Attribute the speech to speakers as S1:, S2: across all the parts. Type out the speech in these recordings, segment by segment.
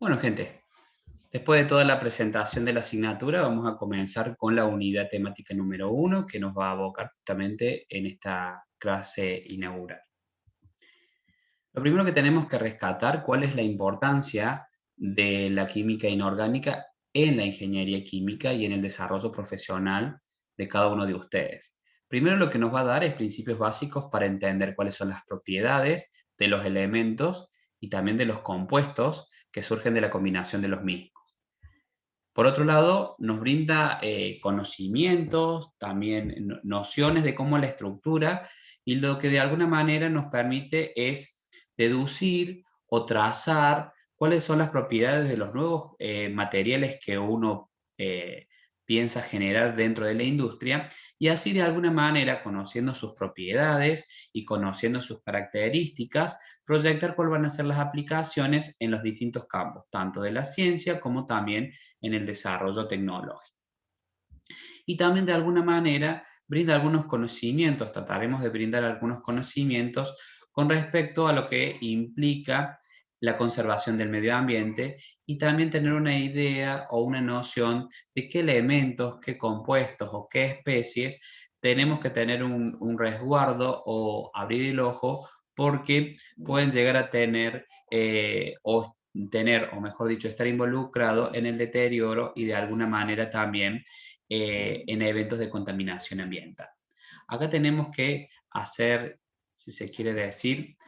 S1: Bueno, gente, después de toda la presentación de la asignatura, vamos a comenzar con la unidad temática número 1, que nos va a abocar justamente en esta clase inaugural. Lo primero que tenemos que rescatar, cuál es la importancia de la química inorgánica en la ingeniería química y en el desarrollo profesional de cada uno de ustedes. Primero lo que nos va a dar es principios básicos para entender cuáles son las propiedades de los elementos y también de los compuestos que surgen de la combinación de los mismos. Por otro lado, nos brinda conocimientos, también nociones de cómo la estructura, y lo que de alguna manera nos permite es deducir o trazar cuáles son las propiedades de los nuevos materiales que uno piensa generar dentro de la industria, y así de alguna manera, conociendo sus propiedades y conociendo sus características, proyectar cuáles van a ser las aplicaciones en los distintos campos, tanto de la ciencia como también en el desarrollo tecnológico. Y también de alguna manera brinda algunos conocimientos, trataremos de brindar algunos conocimientos con respecto a lo que implica la conservación del medio ambiente y también tener una idea o una noción de qué elementos, qué compuestos o qué especies tenemos que tener un resguardo o abrir el ojo porque pueden llegar a tener o mejor dicho, estar involucrado en el deterioro y de alguna manera también en eventos de contaminación ambiental. Acá tenemos que hacer, si se quiere decir,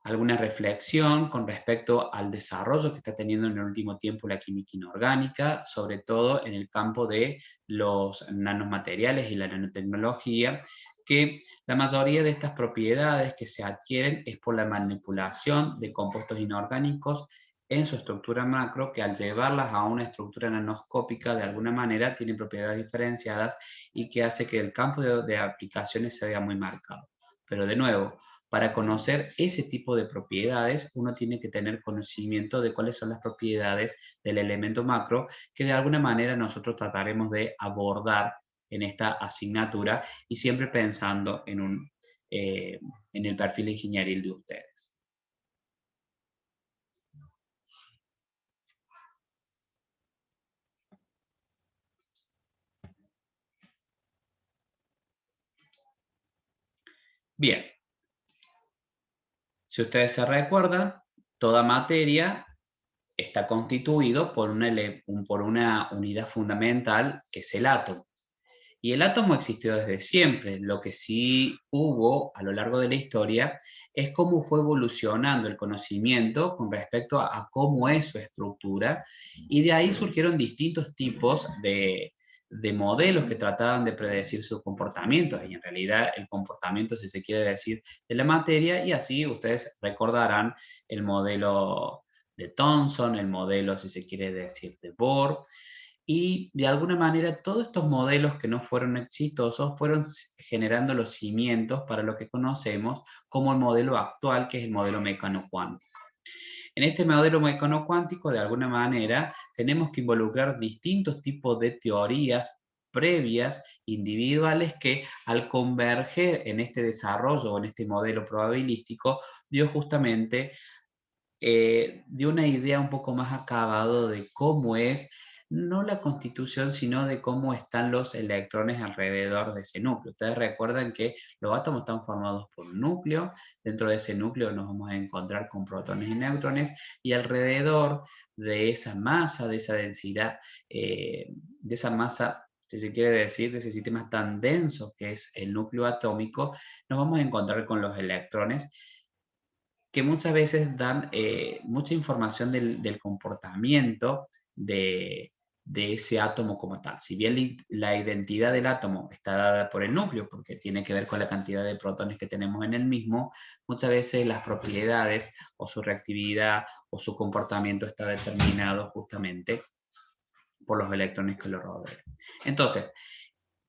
S1: alguna reflexión con respecto al desarrollo que está teniendo en el último tiempo la química inorgánica, sobre todo en el campo de los nanomateriales y la nanotecnología, que la mayoría de estas propiedades que se adquieren es por la manipulación de compuestos inorgánicos en su estructura macro, que al llevarlas a una estructura nanoscópica de alguna manera tienen propiedades diferenciadas y que hace que el campo de aplicaciones se vea muy marcado. Pero de nuevo, para conocer ese tipo de propiedades, uno tiene que tener conocimiento de cuáles son las propiedades del elemento macro, que de alguna manera nosotros trataremos de abordar en esta asignatura y siempre pensando en el perfil ingenieril de ustedes. Bien, si ustedes se recuerdan, toda materia está constituido por una unidad fundamental que es el átomo. Y el átomo existió desde siempre. Lo que sí hubo a lo largo de la historia es cómo fue evolucionando el conocimiento con respecto a cómo es su estructura, y de ahí surgieron distintos tipos de modelos que trataban de predecir sus comportamientos, y en realidad el comportamiento, si se quiere decir, de la materia, y así ustedes recordarán el modelo de Thomson, el modelo, si se quiere decir, de Bohr, y de alguna manera todos estos modelos que no fueron exitosos fueron generando los cimientos para lo que conocemos como el modelo actual, que es el modelo mecano-cuántico. En este modelo mecano-cuántico, de alguna manera, tenemos que involucrar distintos tipos de teorías previas, individuales, que al converger en este desarrollo o en este modelo probabilístico, dio justamente de una idea un poco más acabado de cómo es, no la constitución, sino de cómo están los electrones alrededor de ese núcleo. Ustedes recuerdan que los átomos están formados por un núcleo, dentro de ese núcleo nos vamos a encontrar con protones y neutrones, y alrededor de esa masa, de esa densidad, de esa masa, si se quiere decir, de ese sistema tan denso que es el núcleo atómico, nos vamos a encontrar con los electrones, que muchas veces dan mucha información del comportamiento de ese átomo como tal. Si bien la identidad del átomo está dada por el núcleo, porque tiene que ver con la cantidad de protones que tenemos en el mismo, muchas veces las propiedades o su reactividad o su comportamiento está determinado justamente por los electrones que lo rodean. Entonces,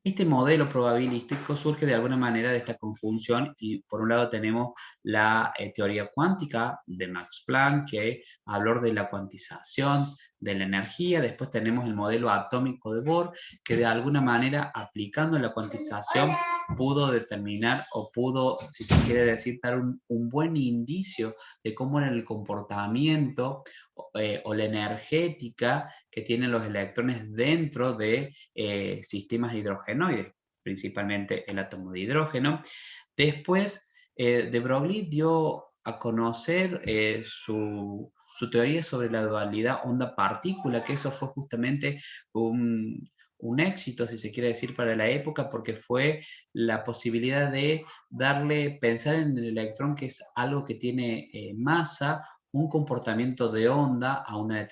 S1: este modelo probabilístico surge de alguna manera de esta conjunción, y por un lado tenemos la teoría cuántica de Max Planck, que habló de la cuantización de la energía. Después tenemos el modelo atómico de Bohr, que de alguna manera, aplicando la cuantización, pudo determinar o pudo, si se quiere decir, dar un buen indicio de cómo era el comportamiento o la energética que tienen los electrones dentro de sistemas hidrogenoides, principalmente el átomo de hidrógeno. Después, de Broglie dio a conocer su teoría sobre la dualidad onda-partícula, que eso fue justamente un éxito, si se quiere decir, para la época, porque fue la posibilidad de pensar en el electrón, que es algo que tiene masa, un comportamiento de onda a una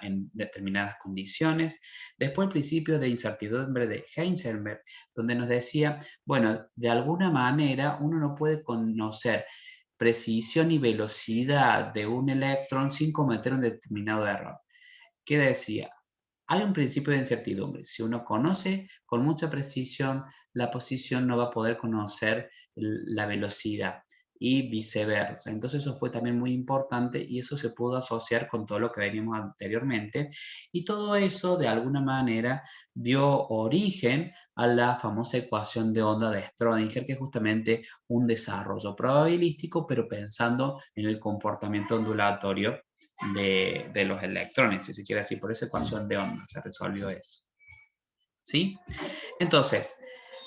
S1: en determinadas condiciones. Después el principio de incertidumbre de Heisenberg, donde nos decía, bueno, de alguna manera uno no puede conocer precisión y velocidad de un electrón sin cometer un determinado error. ¿Qué decía? Hay un principio de incertidumbre. Si uno conoce con mucha precisión la posición, no va a poder conocer la velocidad y viceversa. Entonces eso fue también muy importante y eso se pudo asociar con todo lo que veníamos anteriormente. Y todo eso, de alguna manera, dio origen a la famosa ecuación de onda de Schrödinger, que es justamente un desarrollo probabilístico, pero pensando en el comportamiento ondulatorio de los electrones, si se quiere decir, por esa ecuación de onda se resolvió eso. ¿Sí? Entonces,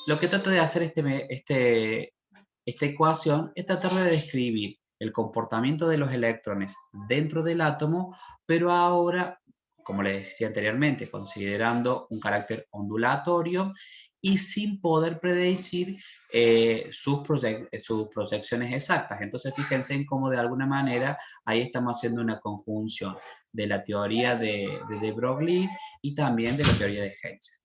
S1: lo que trata de hacer esta ecuación es tratar de describir el comportamiento de los electrones dentro del átomo, pero ahora, como les decía anteriormente, considerando un carácter ondulatorio y sin poder predecir sus proyecciones exactas. Entonces fíjense en cómo de alguna manera ahí estamos haciendo una conjunción de la teoría de Broglie y también de la teoría de Heisenberg.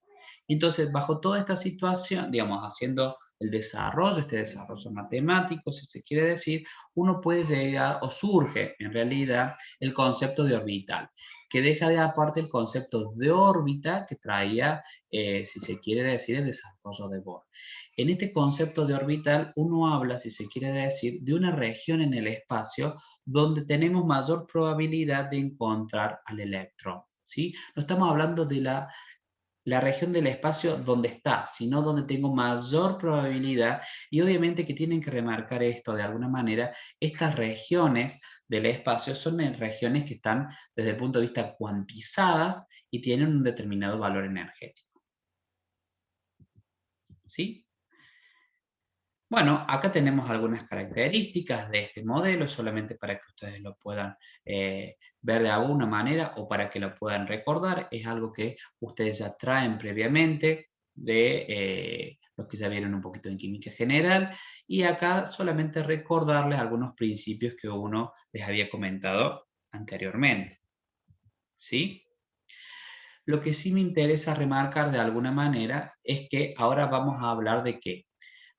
S1: Entonces, bajo toda esta situación, digamos, haciendo este desarrollo matemático, si se quiere decir, uno puede llegar, o surge en realidad, el concepto de orbital, que deja de aparte el concepto de órbita que traía, si se quiere decir, el desarrollo de Bohr. En este concepto de orbital, uno habla, si se quiere decir, de una región en el espacio donde tenemos mayor probabilidad de encontrar al electrón. ¿Sí? No estamos hablando de la región del espacio donde está, sino donde tengo mayor probabilidad, y obviamente que tienen que remarcar esto de alguna manera, estas regiones del espacio son regiones que están desde el punto de vista cuantizadas y tienen un determinado valor energético. ¿Sí? Bueno, acá tenemos algunas características de este modelo, solamente para que ustedes lo puedan ver de alguna manera o para que lo puedan recordar. Es algo que ustedes ya traen previamente de los que ya vieron un poquito en química general. Y acá solamente recordarles algunos principios que uno les había comentado anteriormente. ¿Sí? Lo que sí me interesa remarcar de alguna manera es que ahora vamos a hablar de qué.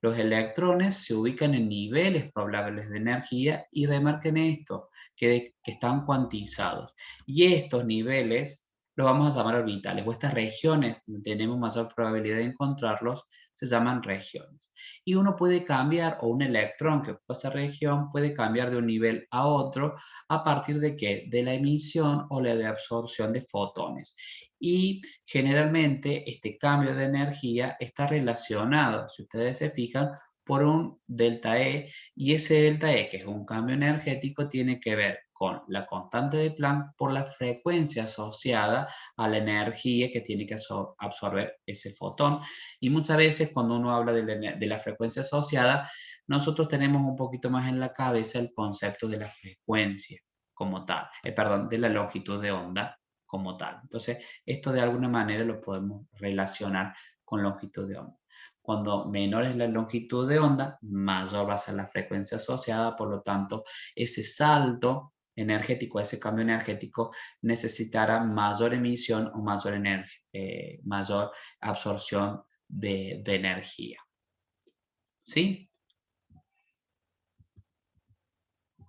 S1: Los electrones se ubican en niveles probables de energía y remarquen esto, que están cuantizados. Y estos niveles los vamos a llamar orbitales, o estas regiones donde tenemos mayor probabilidad de encontrarlos, se llaman regiones. Y uno puede cambiar, o un electrón que ocupa esa región, puede cambiar de un nivel a otro a partir de ¿qué? De la emisión o la de absorción de fotones. Y generalmente este cambio de energía está relacionado, si ustedes se fijan, por un delta E, y ese delta E, que es un cambio energético, tiene que ver con la constante de Planck por la frecuencia asociada a la energía que tiene que absorber ese fotón. Y muchas veces cuando uno habla de la frecuencia asociada, nosotros tenemos un poquito más en la cabeza el concepto de la frecuencia como tal, perdón, de la longitud de onda como tal. Entonces, esto de alguna manera lo podemos relacionar con longitud de onda. Cuando menor es la longitud de onda, mayor va a ser la frecuencia asociada, por lo tanto, ese salto energético, ese cambio energético, necesitará mayor emisión o mayor absorción de energía. ¿Sí?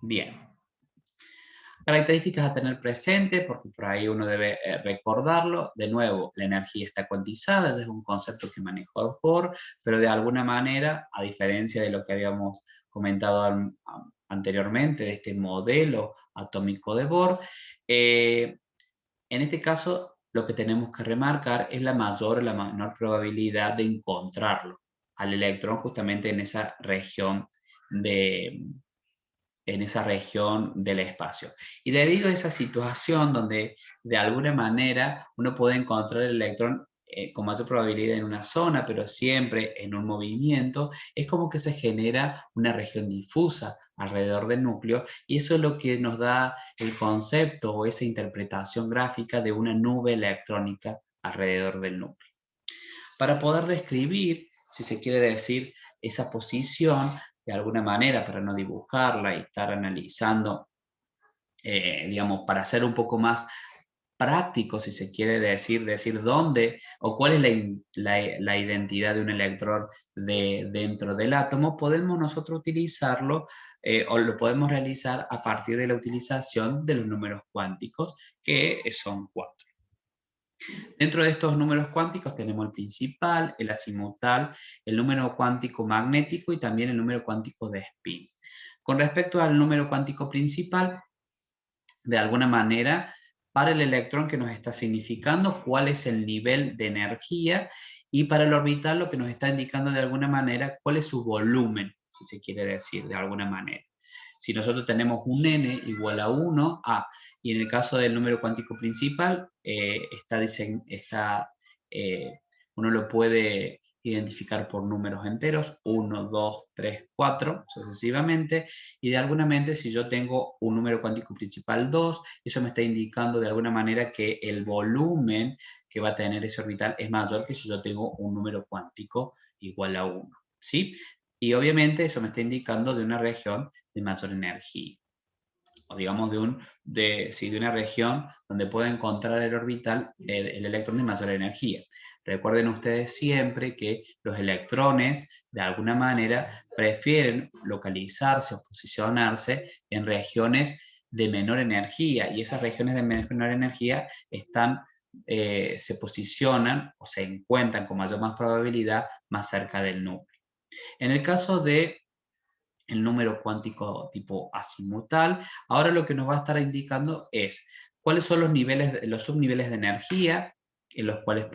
S1: Bien. Características a tener presente, porque por ahí uno debe recordarlo. De nuevo, la energía está cuantizada, ese es un concepto que manejó Bohr, pero de alguna manera, a diferencia de lo que habíamos comentado anteriormente, de este modelo atómico de Bohr, en este caso lo que tenemos que remarcar es la mayor o la menor probabilidad de encontrarlo al electrón justamente en esa región del espacio. Y debido a esa situación donde de alguna manera uno puede encontrar el electrón con mayor probabilidad en una zona, pero siempre en un movimiento, es como que se genera una región difusa alrededor del núcleo, y eso es lo que nos da el concepto o esa interpretación gráfica de una nube electrónica alrededor del núcleo. Para poder describir, si se quiere decir, esa posición, de alguna manera, para no dibujarla y estar analizando, digamos, para ser un poco más práctico, si se quiere decir dónde o cuál es la identidad de un electrón dentro del átomo, podemos nosotros utilizarlo o lo podemos realizar a partir de la utilización de los números cuánticos, que son 4. Dentro de estos números cuánticos tenemos el principal, el azimutal, el número cuántico magnético y también el número cuántico de spin. Con respecto al número cuántico principal, de alguna manera, para el electrón que nos está significando cuál es el nivel de energía, y para el orbital lo que nos está indicando de alguna manera cuál es su volumen, si se quiere decir de alguna manera. Si nosotros tenemos un n igual a 1, y en el caso del número cuántico principal, uno lo puede identificar por números enteros, 1, 2, 3, 4, sucesivamente, y de alguna manera si yo tengo un número cuántico principal 2, eso me está indicando de alguna manera que el volumen que va a tener ese orbital es mayor que si yo tengo un número cuántico igual a 1, ¿sí? Y obviamente eso me está indicando de una región de mayor energía, o digamos de una región donde puedo encontrar el orbital, el electrón de mayor energía. Recuerden ustedes siempre que los electrones de alguna manera prefieren localizarse o posicionarse en regiones de menor energía, y esas regiones de menor energía se posicionan o se encuentran con más probabilidad más cerca del núcleo. En el caso de el número cuántico tipo azimutal, ahora lo que nos va a estar indicando es cuáles son los subniveles de energía en los cuales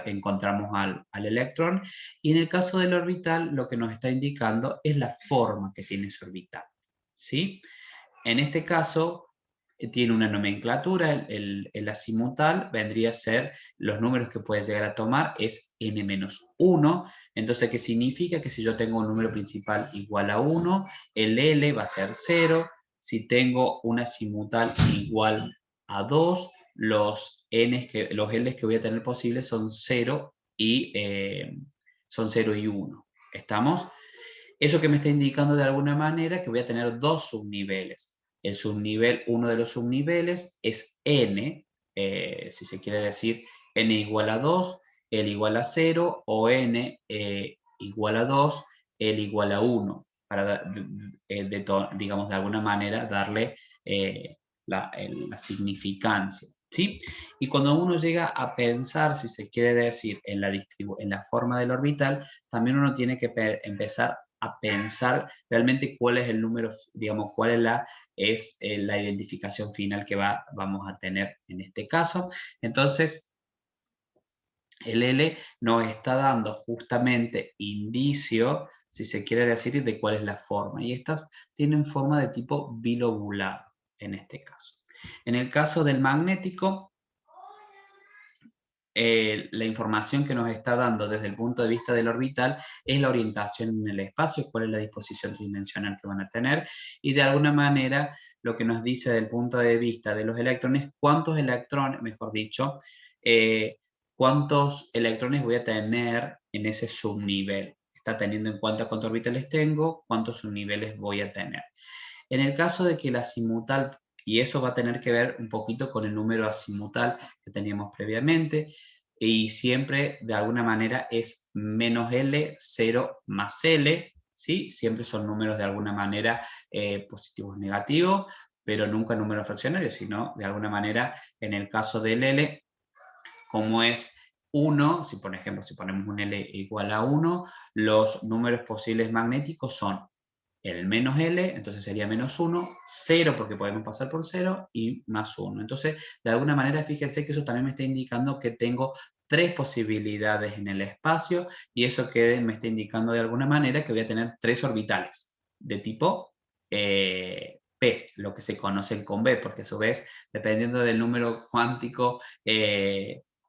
S1: encontramos al electrón, y en el caso del orbital lo que nos está indicando es la forma que tiene su orbital, ¿sí? En este caso tiene una nomenclatura, el azimutal vendría a ser, los números que puede llegar a tomar es n-1, entonces ¿qué significa? Que si yo tengo un número principal igual a 1, el L va a ser 0, si tengo un azimutal igual a 2, los L's que voy a tener posibles son 0 y 1. ¿Estamos? Eso que me está indicando de alguna manera que voy a tener dos subniveles. Uno de los subniveles es n, si se quiere decir n igual a 2, l igual a 0, o n igual a 2, l igual a 1, para, digamos, de alguna manera darle la significancia, ¿sí? Y cuando uno llega a pensar, si se quiere decir, en la forma del orbital, también uno tiene que empezar a pensar realmente cuál es el número, digamos, cuál es la identificación final que vamos a tener en este caso. Entonces, el L nos está dando justamente indicio, si se quiere decir, de cuál es la forma. Y estas tienen forma de tipo bilobulado, en este caso. En el caso del magnético, la información que nos está dando desde el punto de vista del orbital es la orientación en el espacio, cuál es la disposición tridimensional que van a tener, y de alguna manera lo que nos dice desde el punto de vista de los electrones, cuántos electrones voy a tener en ese subnivel. Está teniendo en cuenta cuántos orbitales tengo, cuántos subniveles voy a tener. En el caso de que la azimutal, y eso va a tener que ver un poquito con el número azimutal que teníamos previamente, y siempre de alguna manera es menos L, 0 más L, ¿sí? Siempre son números de alguna manera positivos o negativos, pero nunca números fraccionarios, sino de alguna manera en el caso del L, como es 1, por ejemplo, si ponemos un L igual a 1, los números posibles magnéticos son el menos L, entonces sería menos 1, 0 porque podemos pasar por 0 y más 1. Entonces, de alguna manera, fíjense que eso también me está indicando que tengo 3 posibilidades en el espacio y eso que me está indicando de alguna manera que voy a tener 3 orbitales de tipo P, lo que se conocen con B, porque a su vez, dependiendo del número cuántico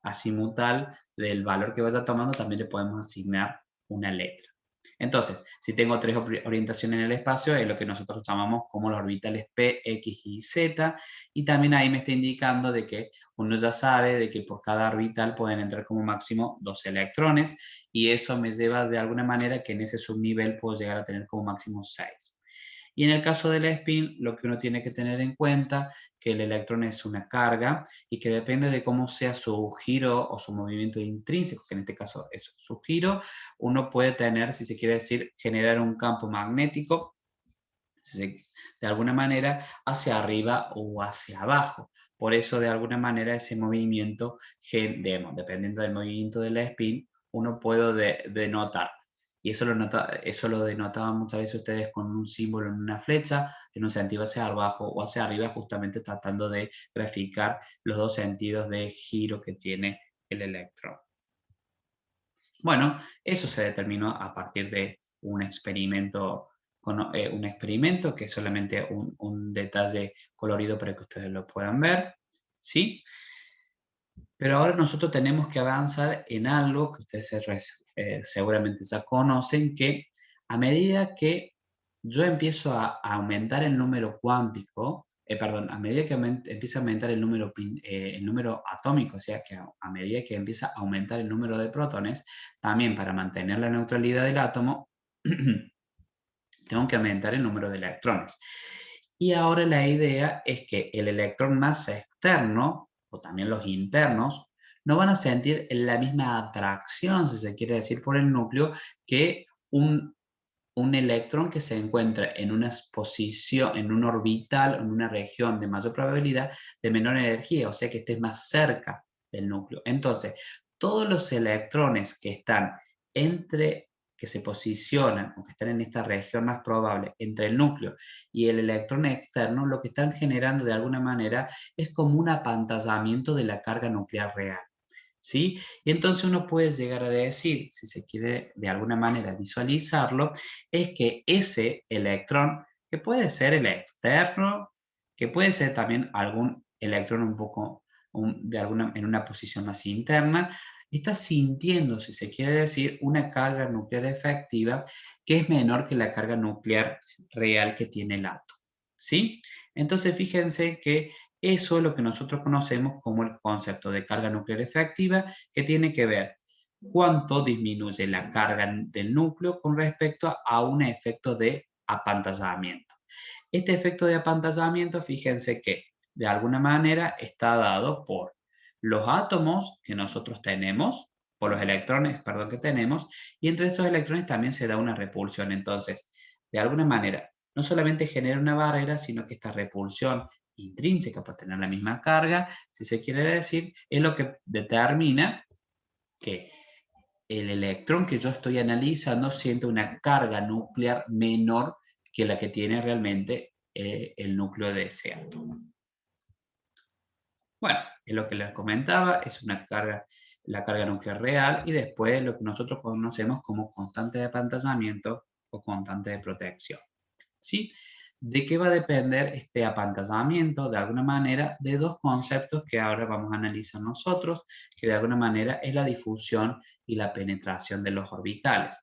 S1: azimutal del valor que vaya tomando, también le podemos asignar una letra. Entonces, si tengo 3 orientaciones en el espacio, es lo que nosotros llamamos como los orbitales P, X y Z, y también ahí me está indicando de que uno ya sabe de que por cada orbital pueden entrar como máximo 2 electrones, y eso me lleva de alguna manera que en ese subnivel puedo llegar a tener como máximo 6. Y en el caso del spin, lo que uno tiene que tener en cuenta que el electrón es una carga y que depende de cómo sea su giro o su movimiento intrínseco, que en este caso es su giro, uno puede tener, si se quiere decir, generar un campo magnético, de alguna manera, hacia arriba o hacia abajo. Por eso, de alguna manera, ese movimiento, dependiendo del movimiento del spin, uno puede denotar. Y eso lo denotaban muchas veces ustedes con un símbolo en una flecha, en un sentido hacia abajo o hacia arriba, justamente tratando de graficar los dos sentidos de giro que tiene el electrón. Bueno, eso se determinó a partir de un experimento, que es solamente un detalle colorido para que ustedes lo puedan ver, ¿sí? Pero ahora nosotros tenemos que avanzar en algo que ustedes seguramente ya conocen, que a medida que yo empiezo a aumentar el número cuántico, a medida que empieza a aumentar el número atómico, o sea, que a medida que empieza a aumentar el número de protones, también para mantener la neutralidad del átomo, tengo que aumentar el número de electrones. Y ahora la idea es que el electrón más externo, o también los internos, no van a sentir la misma atracción, si se quiere decir, por el núcleo, que un electrón que se encuentra en una posición, en un orbital, en una región de mayor probabilidad de menor energía, o sea que esté más cerca del núcleo. Entonces, todos los electrones que están que se posicionan o que están en esta región más probable entre el núcleo y el electrón externo, lo que están generando de alguna manera es como un apantallamiento de la carga nuclear real. ¿Sí? Y entonces uno puede llegar a decir, si se quiere de alguna manera visualizarlo, es que ese electrón, que puede ser el externo, que puede ser también algún electrón un poco en una posición más interna, está sintiendo, si se quiere decir, una carga nuclear efectiva que es menor que la carga nuclear real que tiene el átomo. ¿Sí? Entonces fíjense que eso es lo que nosotros conocemos como el concepto de carga nuclear efectiva, que tiene que ver cuánto disminuye la carga del núcleo con respecto a un efecto de apantallamiento. Este efecto de apantallamiento, fíjense que de alguna manera está dado por los átomos que nosotros tenemos, por los electrones, perdón, que tenemos, y entre estos electrones también se da una repulsión. Entonces, de alguna manera, no solamente genera una barrera, sino que esta repulsión intrínseca por tener la misma carga, si se quiere decir, es lo que determina que el electrón que yo estoy analizando siente una carga nuclear menor que la que tiene realmente el núcleo de ese átomo. Bueno, es lo que les comentaba, es la carga nuclear real, y después lo que nosotros conocemos como constante de apantallamiento o constante de protección. ¿Sí? ¿De qué va a depender este apantallamiento? De alguna manera, de dos conceptos que ahora vamos a analizar nosotros, que de alguna manera es la difusión y la penetración de los orbitales.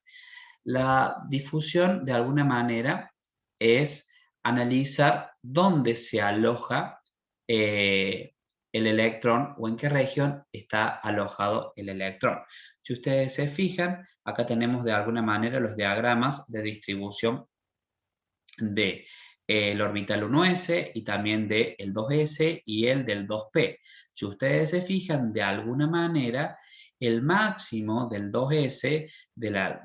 S1: La difusión, de alguna manera, es analizar dónde se aloja el electrón o en qué región está alojado el electrón. Si ustedes se fijan, acá tenemos de alguna manera los diagramas de distribución de el orbital 1s y también del 2s y el del 2p. Si ustedes se fijan, de alguna manera, el máximo del 2s,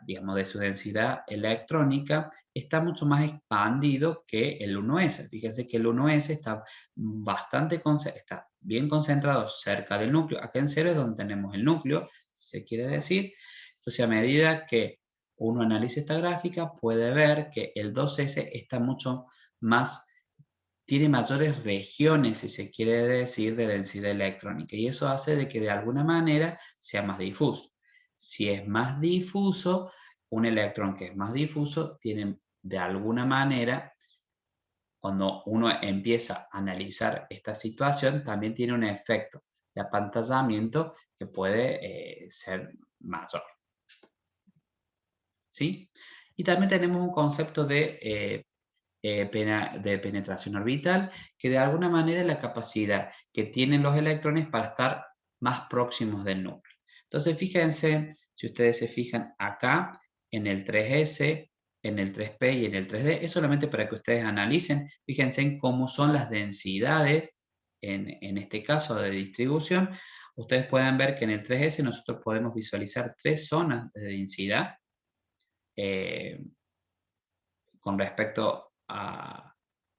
S1: digamos, de su densidad electrónica, está mucho más expandido que el 1s. Fíjense que el 1s está está bien concentrado cerca del núcleo. Acá en 0 es donde tenemos el núcleo, si se quiere decir. Entonces, a medida que uno analiza esta gráfica, puede ver que el 2s está mucho más, tiene mayores regiones, si se quiere decir, de densidad electrónica, y eso hace de que de alguna manera sea más difuso. Si es más difuso, un electrón que es más difuso tiene de alguna manera, cuando uno empieza a analizar esta situación, también tiene un efecto de apantallamiento que puede ser mayor. ¿Sí? Y también tenemos un concepto de penetración orbital, que de alguna manera es la capacidad que tienen los electrones para estar más próximos del núcleo. Entonces, fíjense, si ustedes se fijan acá, en el 3s, en el 3p y en el 3d, es solamente para que ustedes analicen, fíjense en cómo son las densidades, en este caso de distribución. Ustedes pueden ver que en el 3s nosotros podemos visualizar 3 zonas de densidad, con respecto a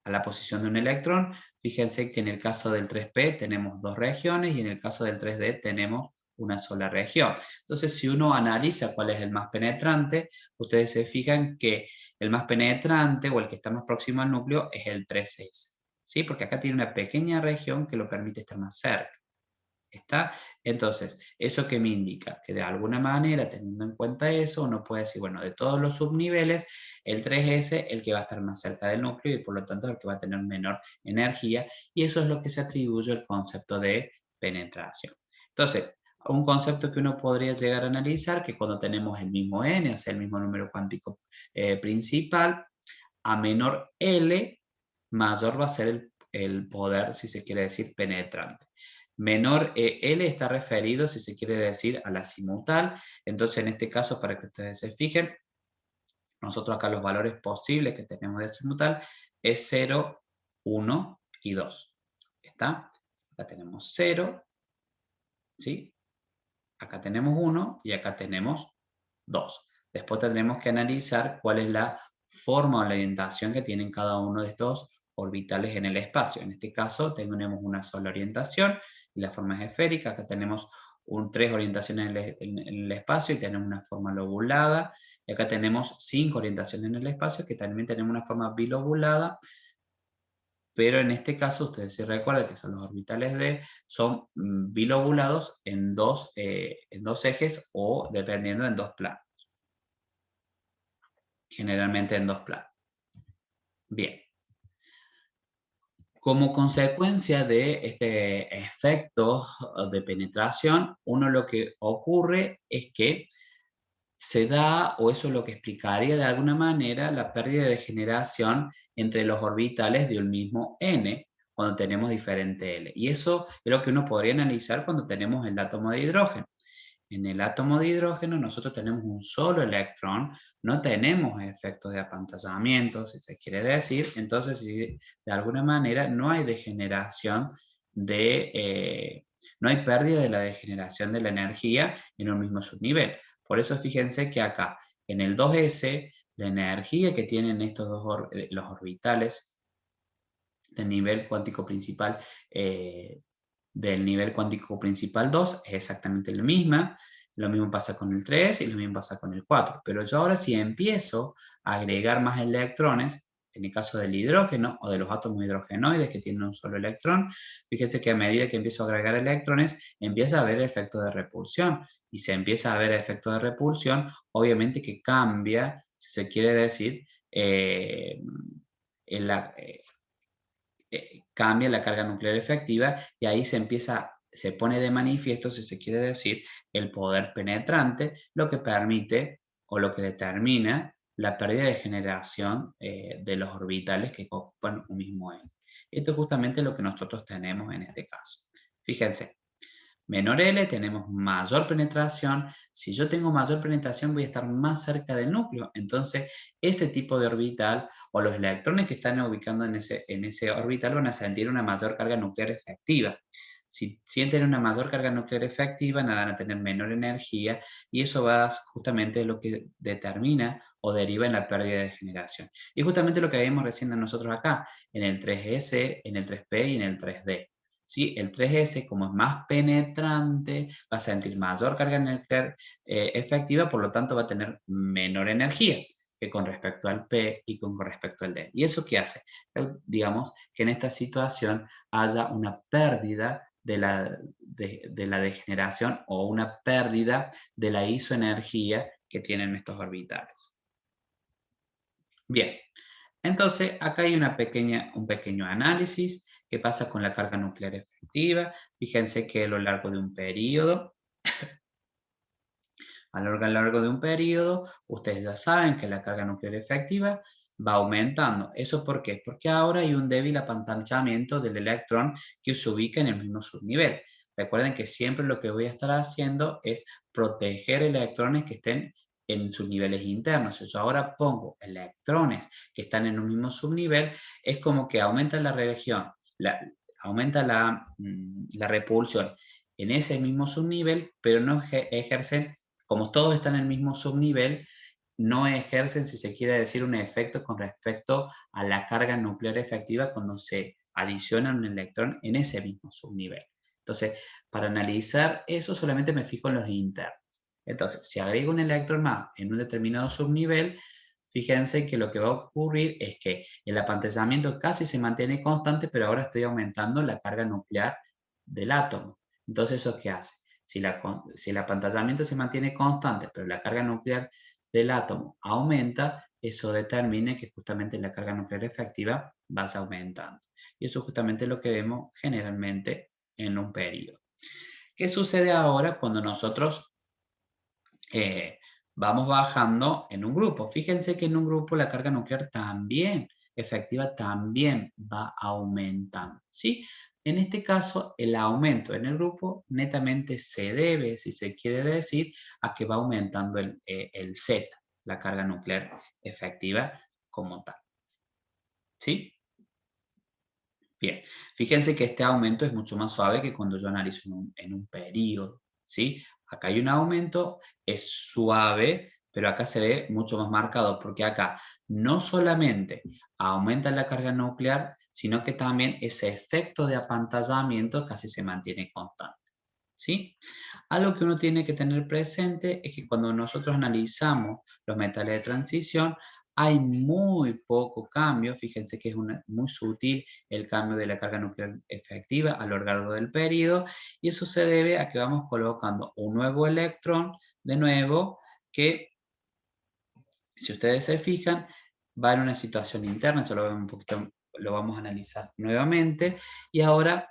S1: la posición de un electrón. Fíjense que en el caso del 3p tenemos 2 regiones y en el caso del 3d tenemos una sola región. Entonces, si uno analiza cuál es el más penetrante, ustedes se fijan que el más penetrante o el que está más próximo al núcleo es el 3s, ¿sí? Porque acá tiene una pequeña región que lo permite estar más cerca. ¿Está? Entonces, ¿eso qué me indica? Que de alguna manera, teniendo en cuenta eso, uno puede decir, bueno, de todos los subniveles, el 3s es el que va a estar más cerca del núcleo y por lo tanto el que va a tener menor energía, y eso es lo que se atribuye al concepto de penetración. Entonces, un concepto que uno podría llegar a analizar, que cuando tenemos el mismo n, o sea, el mismo número cuántico principal, a menor L, mayor va a ser el poder, si se quiere decir, penetrante. Menor L está referido, si se quiere decir, a la azimutal. Entonces, en este caso, para que ustedes se fijen, nosotros acá los valores posibles que tenemos de azimutal es 0, 1 y 2. ¿Está? Acá tenemos 0, ¿sí? Acá tenemos 1 y acá tenemos 2. Después tendremos que analizar cuál es la forma o la orientación que tienen cada uno de estos orbitales en el espacio. En este caso tenemos una sola orientación y la forma es esférica. Acá tenemos 3 orientaciones en el espacio y tenemos una forma lobulada. Y acá tenemos 5 orientaciones en el espacio que también tenemos una forma bilobulada. Pero en este caso, ustedes se recuerdan que son los orbitales D, son bilobulados en dos ejes o dependiendo en 2 planos. Generalmente en 2 planos. Bien. Como consecuencia de este efecto de penetración, uno lo que ocurre es que se da, o eso es lo que explicaría de alguna manera, la pérdida de generación entre los orbitales de un mismo n, cuando tenemos diferente L. Y eso es lo que uno podría analizar cuando tenemos el átomo de hidrógeno. En el átomo de hidrógeno nosotros tenemos un solo electrón, no tenemos efectos de apantallamiento, si se quiere decir, entonces de alguna manera no hay degeneración no hay pérdida de la degeneración de la energía en un mismo subnivel. Por eso fíjense que acá, en el 2s, la energía que tienen estos los orbitales del nivel cuántico principal del nivel cuántico principal 2 es exactamente la misma. Lo mismo pasa con el 3 y lo mismo pasa con el 4. Pero yo ahora si empiezo a agregar más electrones, en el caso del hidrógeno o de los átomos hidrogenoides que tienen un solo electrón, fíjese que a medida que empiezo a agregar electrones, empieza a haber efecto de repulsión. Y si empieza a haber efecto de repulsión, obviamente que cambia, si se quiere decir, en la, cambia la carga nuclear efectiva y ahí se pone de manifiesto, si se quiere decir, el poder penetrante, lo que permite o lo que determina la pérdida de generación de los orbitales que ocupan un mismo N. Esto es justamente lo que nosotros tenemos en este caso. Fíjense, menor L tenemos mayor penetración. Si yo tengo mayor penetración voy a estar más cerca del núcleo. Entonces ese tipo de orbital o los electrones que están ubicando en ese orbital van a sentir una mayor carga nuclear efectiva. Si sienten una mayor carga nuclear efectiva van a tener menor energía y eso va justamente lo que determina o deriva en la pérdida de generación. Y justamente lo que vimos recién nosotros acá, en el 3S, en el 3P y en el 3D. ¿sí? El 3s, como es más penetrante, va a sentir mayor carga nuclear efectiva, por lo tanto va a tener menor energía que con respecto al P y con respecto al D. ¿Y eso qué hace? Digamos que en esta situación haya una pérdida de la degeneración o una pérdida de la isoenergía que tienen estos orbitales. Bien, entonces acá hay un pequeño análisis que pasa con la carga nuclear efectiva. Fíjense que a lo largo de un periodo, ustedes ya saben que la carga nuclear efectiva va aumentando. ¿Eso por qué? Porque ahora hay un débil apantallamiento del electrón que se ubica en el mismo subnivel. Recuerden que siempre lo que voy a estar haciendo es proteger electrones que estén en sus niveles internos. Si yo ahora pongo electrones que están en un mismo subnivel, es como que aumenta la región, aumenta la repulsión en ese mismo subnivel, pero no ejercen, como todos están en el mismo subnivel, no ejercen, si se quiere decir, un efecto con respecto a la carga nuclear efectiva cuando se adiciona un electrón en ese mismo subnivel. Entonces, para analizar eso solamente me fijo en los internos. Entonces, si agrego un electrón más en un determinado subnivel, fíjense que lo que va a ocurrir es que el apantallamiento casi se mantiene constante, pero ahora estoy aumentando la carga nuclear del átomo. Entonces, ¿eso qué hace? Si el apantallamiento se mantiene constante, pero la carga nuclear del átomo aumenta, eso determina que justamente la carga nuclear efectiva va aumentando. Y eso es justamente lo que vemos generalmente en un periodo. ¿Qué sucede ahora cuando nosotros vamos bajando en un grupo? Fíjense que en un grupo la carga nuclear también, efectiva, también va aumentando, ¿sí? En este caso, el aumento en el grupo netamente se debe, si se quiere decir, a que va aumentando el Z, la carga nuclear efectiva como tal, ¿sí? Bien, fíjense que este aumento es mucho más suave que cuando yo analizo en un periodo, ¿sí? Acá hay un aumento, es suave, pero acá se ve mucho más marcado, porque acá no solamente aumenta la carga nuclear, sino que también ese efecto de apantallamiento casi se mantiene constante, ¿sí? Algo que uno tiene que tener presente es que cuando nosotros analizamos los metales de transición, hay muy poco cambio. Fíjense que es muy sutil el cambio de la carga nuclear efectiva a lo largo del periodo, y eso se debe a que vamos colocando un nuevo electrón, de nuevo, que, si ustedes se fijan, va en una situación interna. Esto lo vemos un poquito, lo vamos a analizar nuevamente, y ahora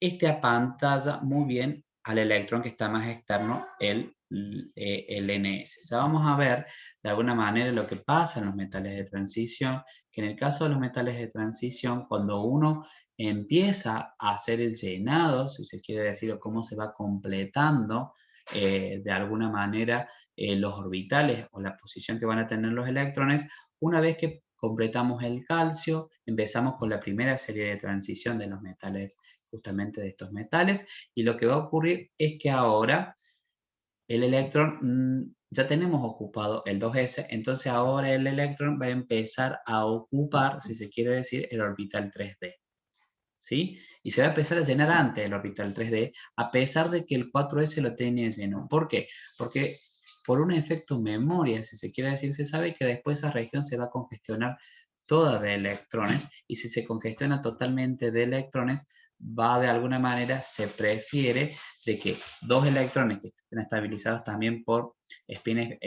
S1: este apantalla muy bien al electrón que está más externo, el NS. Ya vamos a ver de alguna manera lo que pasa en los metales de transición, que en el caso de los metales de transición, cuando uno empieza a hacer el llenado, si se quiere decir, o cómo se va completando de alguna manera los orbitales o la posición que van a tener los electrones, una vez que completamos el calcio, empezamos con la primera serie de transición de los metales, justamente de estos metales, y lo que va a ocurrir es que ahora el electrón, ya tenemos ocupado el 2s, entonces ahora el electrón va a empezar a ocupar, si se quiere decir, el orbital 3d. ¿Sí? Y se va a empezar a llenar antes el orbital 3d, a pesar de que el 4s lo tiene lleno. ¿Por qué? Porque por un efecto memoria, si se quiere decir, se sabe que después esa región se va a congestionar toda de electrones, y si se congestiona totalmente de electrones, va de alguna manera, se prefiere de que dos electrones que estén estabilizados también por espines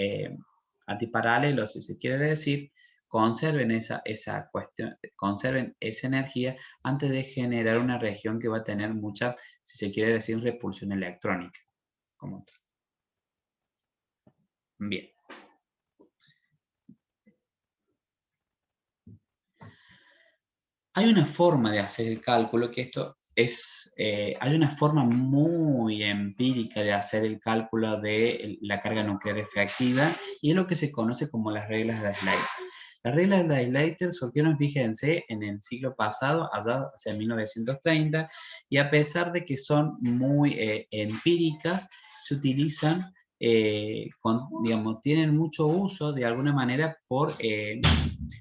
S1: antiparalelos, si se quiere decir, conserven esa cuestión, conserven esa energía antes de generar una región que va a tener mucha, si se quiere decir, repulsión electrónica. Como tal. Bien. Hay una forma de hacer el cálculo, que esto es, hay una forma muy empírica de hacer el cálculo de la carga nuclear efectiva, y es lo que se conoce como las reglas de Slater. Las reglas de Slater surgieron, fíjense, en el siglo pasado, allá hacia 1930, y a pesar de que son muy empíricas, se utilizan, digamos, tienen mucho uso de alguna manera por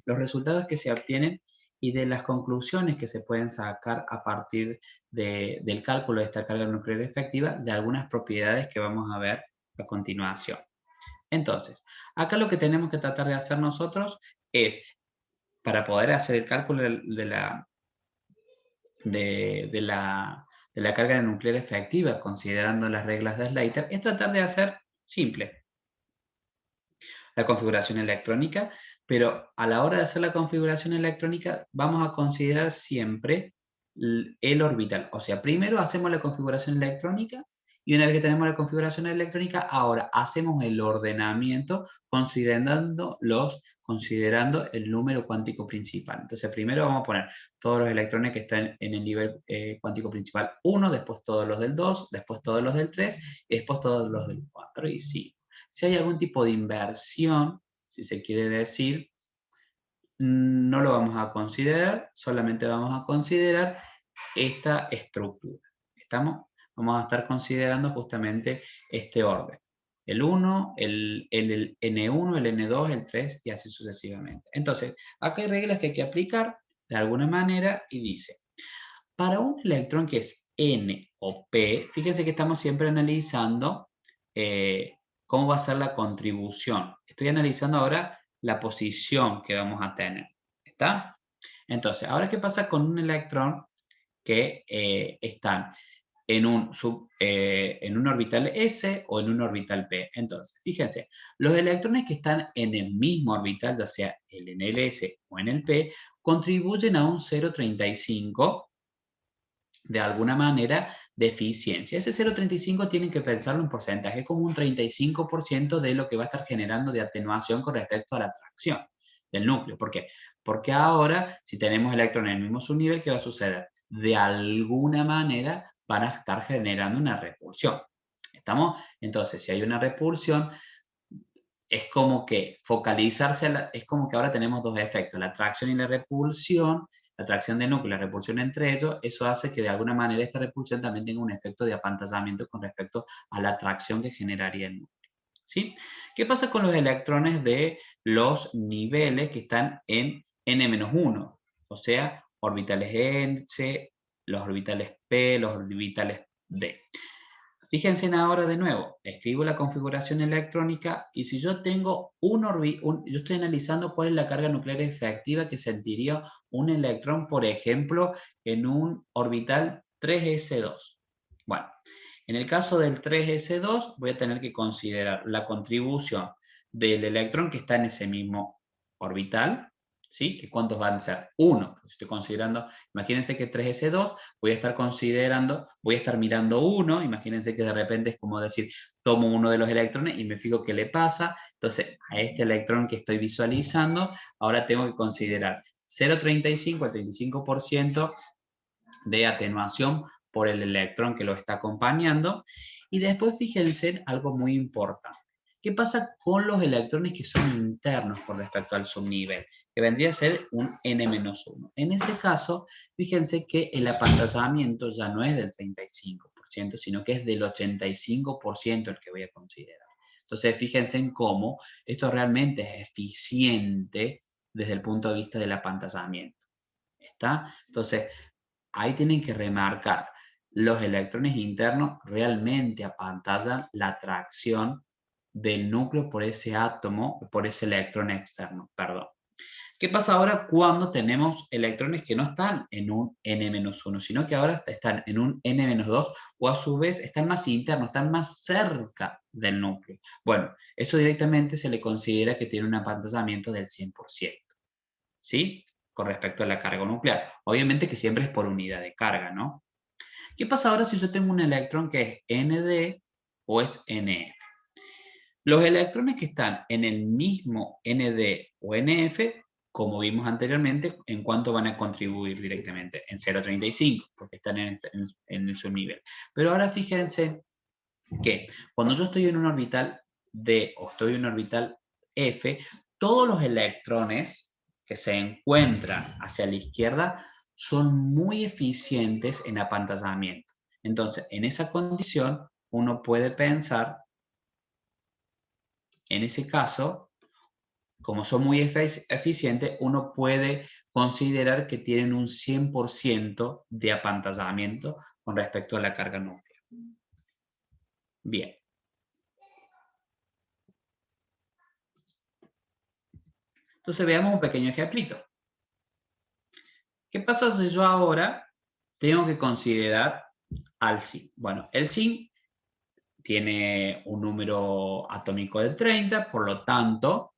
S1: los resultados que se obtienen y de las conclusiones que se pueden sacar a partir del cálculo de esta carga nuclear efectiva de algunas propiedades que vamos a ver a continuación. Entonces, acá lo que tenemos que tratar de hacer nosotros es, para poder hacer el cálculo de la carga nuclear efectiva, considerando las reglas de Slater, es tratar de hacer simple la configuración electrónica, pero a la hora de hacer la configuración electrónica vamos a considerar siempre el orbital. O sea, primero hacemos la configuración electrónica y una vez que tenemos la configuración electrónica, ahora hacemos el ordenamiento considerando el número cuántico principal. Entonces, primero vamos a poner todos los electrones que están en el nivel cuántico principal 1, después todos los del 2, después todos los del 3 y después todos los del 4 y 5. Si hay algún tipo de inversión, si se quiere decir, no lo vamos a considerar, solamente vamos a considerar esta estructura. ¿Estamos? Vamos a estar considerando justamente este orden. El 1, el N1, el N2, el 3 y así sucesivamente. Entonces, acá hay reglas que hay que aplicar de alguna manera y dice, para un electrón que es N o P, fíjense que estamos siempre analizando cómo va a ser la contribución. Estoy analizando ahora la posición que vamos a tener. ¿Está? Entonces, ahora, ¿qué pasa con un electrón que están en un orbital S o en un orbital P? Entonces, fíjense, los electrones que están en el mismo orbital, ya sea en el S o en el P, contribuyen a un 0,35 de alguna manera de eficiencia. Ese 0,35 tienen que pensarlo en porcentaje, como un 35% de lo que va a estar generando de atenuación con respecto a la tracción del núcleo. ¿Por qué? Porque ahora, si tenemos electrones en el mismo subnivel, ¿qué va a suceder? De alguna manera van a estar generando una repulsión. ¿Estamos? Entonces, si hay una repulsión, es como que focalizarse, es como que ahora tenemos dos efectos, la atracción y la repulsión, la atracción de núcleo y la repulsión entre ellos, eso hace que de alguna manera esta repulsión también tenga un efecto de apantallamiento con respecto a la atracción que generaría el núcleo. ¿Sí? ¿Qué pasa con los electrones de los niveles que están en n-1? O sea, orbitales S, los orbitales P, los orbitales D. Fíjense ahora de nuevo, escribo la configuración electrónica y si yo tengo yo estoy analizando cuál es la carga nuclear efectiva que sentiría un electrón, por ejemplo, en un orbital 3s2. Bueno, en el caso del 3s2 voy a tener que considerar la contribución del electrón que está en ese mismo orbital, ¿sí? ¿Que cuántos van a ser? 1. Estoy considerando, imagínense que 3s2, voy a estar mirando 1, imagínense que de repente es como decir, tomo uno de los electrones y me fijo qué le pasa, entonces a este electrón que estoy visualizando, ahora tengo que considerar 0,35 al 35% de atenuación por el electrón que lo está acompañando, y después fíjense en algo muy importante. ¿Qué pasa con los electrones que son internos con respecto al subnivel? Que vendría a ser un N-1. En ese caso, fíjense que el apantallamiento ya no es del 35%, sino que es del 85% el que voy a considerar. Entonces, fíjense en cómo esto realmente es eficiente desde el punto de vista del apantallamiento. ¿Está? Entonces, ahí tienen que remarcar, los electrones internos realmente apantallan la atracción del núcleo por ese átomo, por ese electrón externo, perdón. ¿Qué pasa ahora cuando tenemos electrones que no están en un N-1, sino que ahora están en un N-2 o a su vez están más internos, están más cerca del núcleo? Bueno, eso directamente se le considera que tiene un apantallamiento del 100%, ¿sí? Con respecto a la carga nuclear. Obviamente que siempre es por unidad de carga, ¿no? ¿Qué pasa ahora si yo tengo un electrón que es Nd o es Nf? Los electrones que están en el mismo Nd o Nf, como vimos anteriormente, ¿en cuánto van a contribuir directamente? En 0,35, porque están en el subnivel. Pero ahora fíjense que cuando yo estoy en un orbital D o estoy en un orbital F, todos los electrones que se encuentran hacia la izquierda son muy eficientes en apantallamiento. Entonces, en esa condición, uno puede pensar, en ese caso, como son muy eficientes, uno puede considerar que tienen un 100% de apantallamiento con respecto a la carga nuclear. Bien. Entonces veamos un pequeño ejemplito. ¿Qué pasa si yo ahora tengo que considerar al zinc? Bueno, el zinc tiene un número atómico de 30, por lo tanto,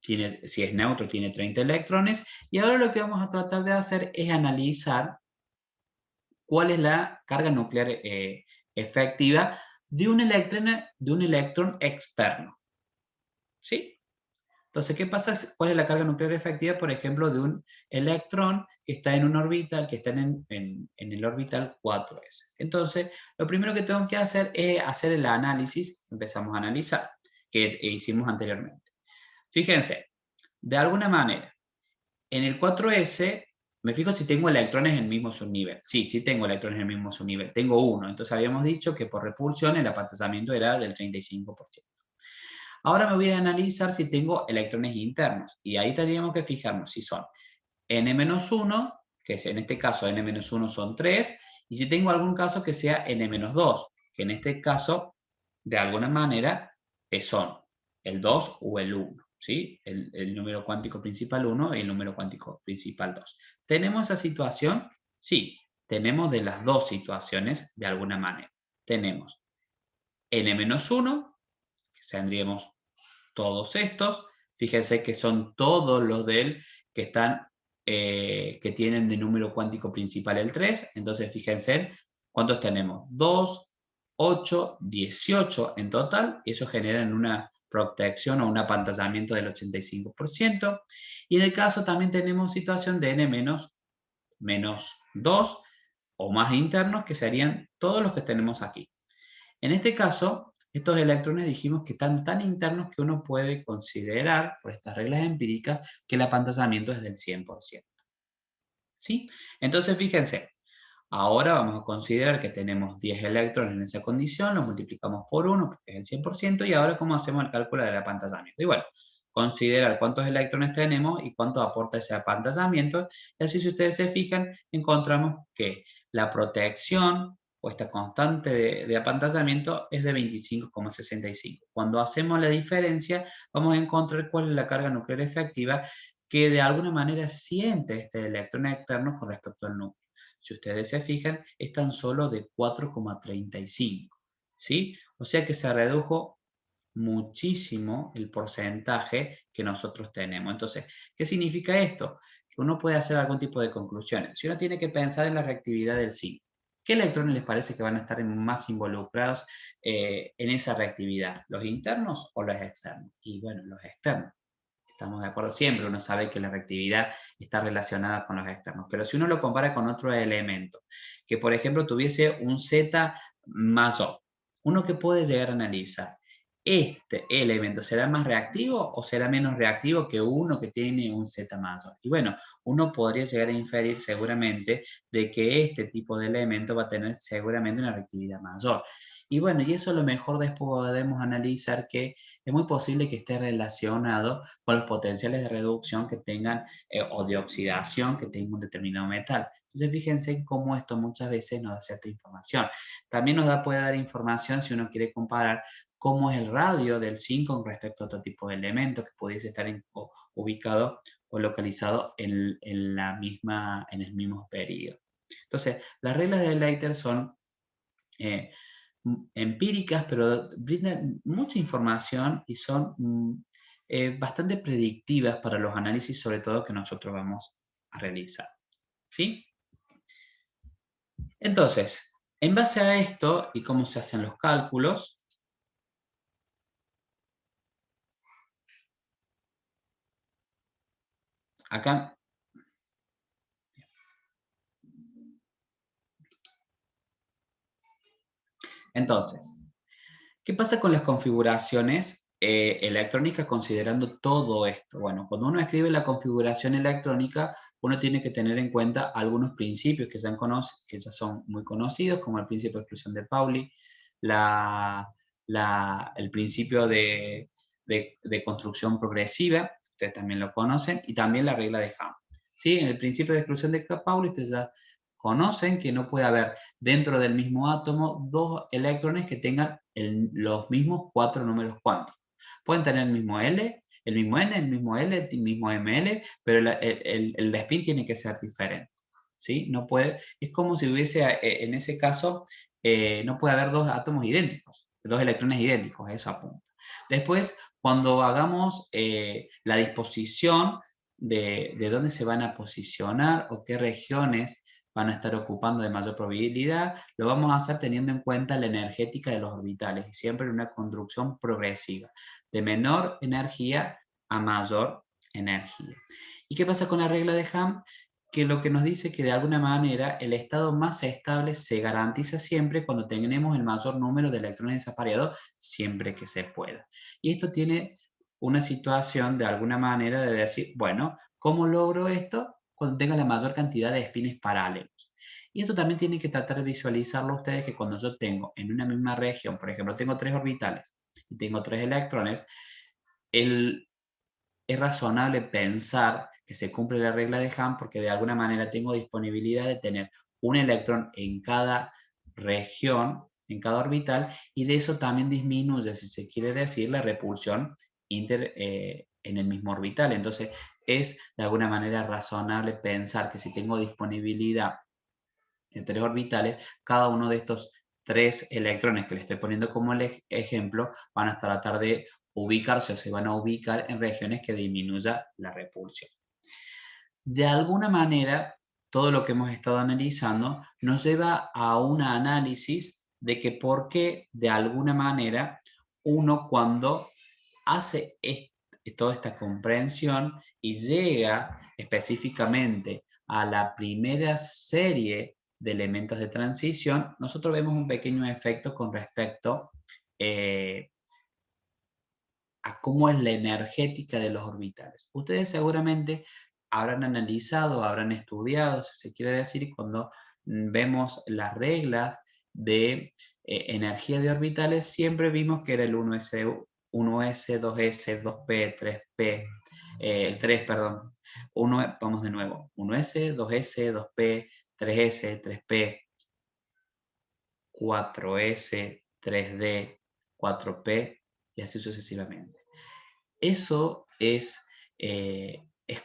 S1: si es neutro, tiene 30 electrones. Y ahora lo que vamos a tratar de hacer es analizar cuál es la carga nuclear efectiva de un electrón externo. ¿Sí? Entonces, ¿qué pasa? ¿Cuál es la carga nuclear efectiva, por ejemplo, de un electrón que está en un orbital, que está en el orbital 4s? Entonces, lo primero que tengo que hacer es hacer el análisis, empezamos a analizar, que hicimos anteriormente. Fíjense, de alguna manera, en el 4s, me fijo si tengo electrones en el mismo subnivel. Sí, sí tengo electrones en el mismo subnivel. Tengo uno. Entonces habíamos dicho que por repulsión el apantallamiento era del 35%. Ahora me voy a analizar si tengo electrones internos. Y ahí tendríamos que fijarnos si son n-1, que es en este caso n-1 son 3, y si tengo algún caso que sea n-2, que en este caso, de alguna manera, son el 2 o el 1. ¿Sí? El número cuántico principal 1 y el número cuántico principal 2. ¿Tenemos esa situación? Sí, tenemos de las dos situaciones de alguna manera. Tenemos n-1, que tendríamos todos estos. Fíjense que son todos los que están, que tienen de número cuántico principal el 3. Entonces fíjense cuántos tenemos. 2, 8, 18 en total. Y eso genera una protección o un apantallamiento del 85%. Y en el caso también tenemos situación de n-2 o más internos, que serían todos los que tenemos aquí. En este caso, estos electrones dijimos que están tan internos que uno puede considerar, por estas reglas empíricas, que el apantallamiento es del 100%. ¿Sí? Entonces, fíjense, ahora vamos a considerar que tenemos 10 electrones en esa condición, lo multiplicamos por 1, porque es el 100%, y ahora ¿cómo hacemos el cálculo del apantallamiento? Y bueno, considerar cuántos electrones tenemos y cuánto aporta ese apantallamiento, y así si ustedes se fijan, encontramos que la protección o esta constante de apantallamiento es de 25,65. Cuando hacemos la diferencia, vamos a encontrar cuál es la carga nuclear efectiva que de alguna manera siente este electrón externo con respecto al núcleo. Si ustedes se fijan, es tan solo de 4,35. ¿Sí? O sea que se redujo muchísimo el porcentaje que nosotros tenemos. Entonces, ¿qué significa esto? Que uno puede hacer algún tipo de conclusiones. Si uno tiene que pensar en la reactividad del zinc, ¿qué electrones les parece que van a estar más involucrados en esa reactividad? ¿Los internos o los externos? Y bueno, los externos. Estamos de acuerdo, siempre uno sabe que la reactividad está relacionada con los externos, pero si uno lo compara con otro elemento, que por ejemplo tuviese un Z mayor, uno que puede llegar a analizar, ¿este elemento será más reactivo o será menos reactivo que uno que tiene un Z mayor? Y bueno, uno podría llegar a inferir seguramente de que este tipo de elemento va a tener seguramente una reactividad mayor. Y bueno, y eso a lo mejor después podemos analizar que es muy posible que esté relacionado con los potenciales de reducción que tengan o de oxidación que tenga un determinado metal. Entonces fíjense cómo esto muchas veces nos da cierta información. También puede dar información si uno quiere comparar cómo es el radio del zinc con respecto a otro tipo de elementos que pudiese estar ubicado o localizado en el mismo periodo. Entonces, las reglas de Leiter son empíricas, pero brindan mucha información y son bastante predictivas para los análisis, sobre todo que nosotros vamos a realizar. ¿Sí? Entonces, en base a esto y cómo se hacen los cálculos, acá entonces, ¿qué pasa con las configuraciones electrónicas considerando todo esto? Bueno, cuando uno escribe la configuración electrónica, uno tiene que tener en cuenta algunos principios que ya son muy conocidos, como el principio de exclusión de Pauli, el principio de construcción progresiva, ustedes también lo conocen, y también la regla de Hammond. ¿sí? En el principio de exclusión de Pauli, ustedes ya conocen que no puede haber dentro del mismo átomo dos electrones que tengan los mismos 4 números cuánticos. Pueden tener el mismo L, el mismo N, el mismo L, el mismo ML, pero el spin tiene que ser diferente. ¿Sí? No puede, es como si hubiese, en ese caso, no puede haber dos átomos idénticos, dos electrones idénticos, eso apunta. Después, cuando hagamos la disposición de dónde se van a posicionar o qué regiones van a estar ocupando de mayor probabilidad, lo vamos a hacer teniendo en cuenta la energética de los orbitales y siempre en una construcción progresiva, de menor energía a mayor energía. ¿Y qué pasa con la regla de Ham? Que lo que nos dice que de alguna manera el estado más estable se garantiza siempre cuando tenemos el mayor número de electrones desapareados, siempre que se pueda. Y esto tiene una situación de alguna manera de decir, bueno, ¿cómo logro esto? Cuando tenga la mayor cantidad de espines paralelos. Y esto también tienen que tratar de visualizarlo ustedes, que cuando yo tengo en una misma región, por ejemplo, tengo 3 orbitales y tengo 3 electrones, es razonable pensar que se cumple la regla de Hahn porque de alguna manera tengo disponibilidad de tener un electrón en cada región, en cada orbital, y de eso también disminuye, si se quiere decir, la repulsión en el mismo orbital. Entonces, es de alguna manera razonable pensar que si tengo disponibilidad de 3 orbitales, cada uno de estos 3 electrones que le estoy poniendo como ejemplo van a tratar de ubicarse o se van a ubicar en regiones que disminuya la repulsión. De alguna manera, todo lo que hemos estado analizando nos lleva a un análisis de que por qué, de alguna manera, uno cuando hace toda esta comprensión y llega específicamente a la primera serie de elementos de transición, nosotros vemos un pequeño efecto con respecto a cómo es la energética de los orbitales. Ustedes seguramente habrán analizado, habrán estudiado, si se quiere decir, cuando vemos las reglas de energía de orbitales, siempre vimos que era el 1s, 1s, 2s, 2p, 3p, el 3, perdón. Vamos de nuevo. 1s, 2s, 2p, 3s, 3p, 4s, 3d, 4p y así sucesivamente. Eso es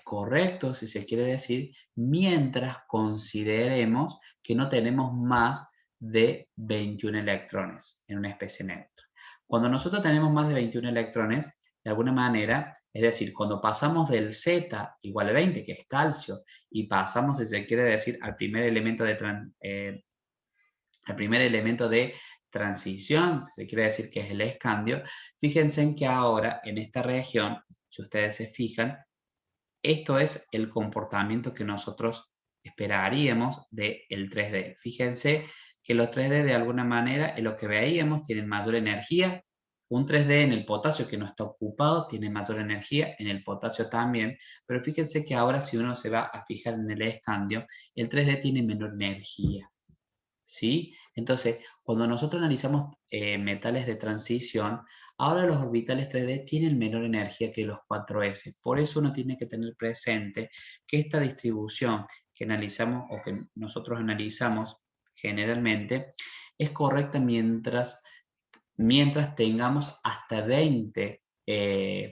S1: correcto, si se quiere decir, mientras consideremos que no tenemos más de 21 electrones en una especie neutra. Cuando nosotros tenemos más de 21 electrones, de alguna manera, es decir, cuando pasamos del Z igual a 20, que es calcio, y pasamos, si se quiere decir, al primer elemento de transición, si se quiere decir que es el escandio, fíjense en que ahora en esta región, si ustedes se fijan, esto es el comportamiento que nosotros esperaríamos del 3D. Fíjense que los 3D de alguna manera en lo que veíamos tienen mayor energía. Un 3D en el potasio que no está ocupado tiene mayor energía, en el potasio también, pero fíjense que ahora si uno se va a fijar en el escandio, el 3D tiene menor energía. ¿Sí? Entonces, cuando nosotros analizamos metales de transición, ahora los orbitales 3D tienen menor energía que los 4s. Por eso uno tiene que tener presente que esta distribución que analizamos o que nosotros analizamos generalmente es correcta mientras tengamos hasta 20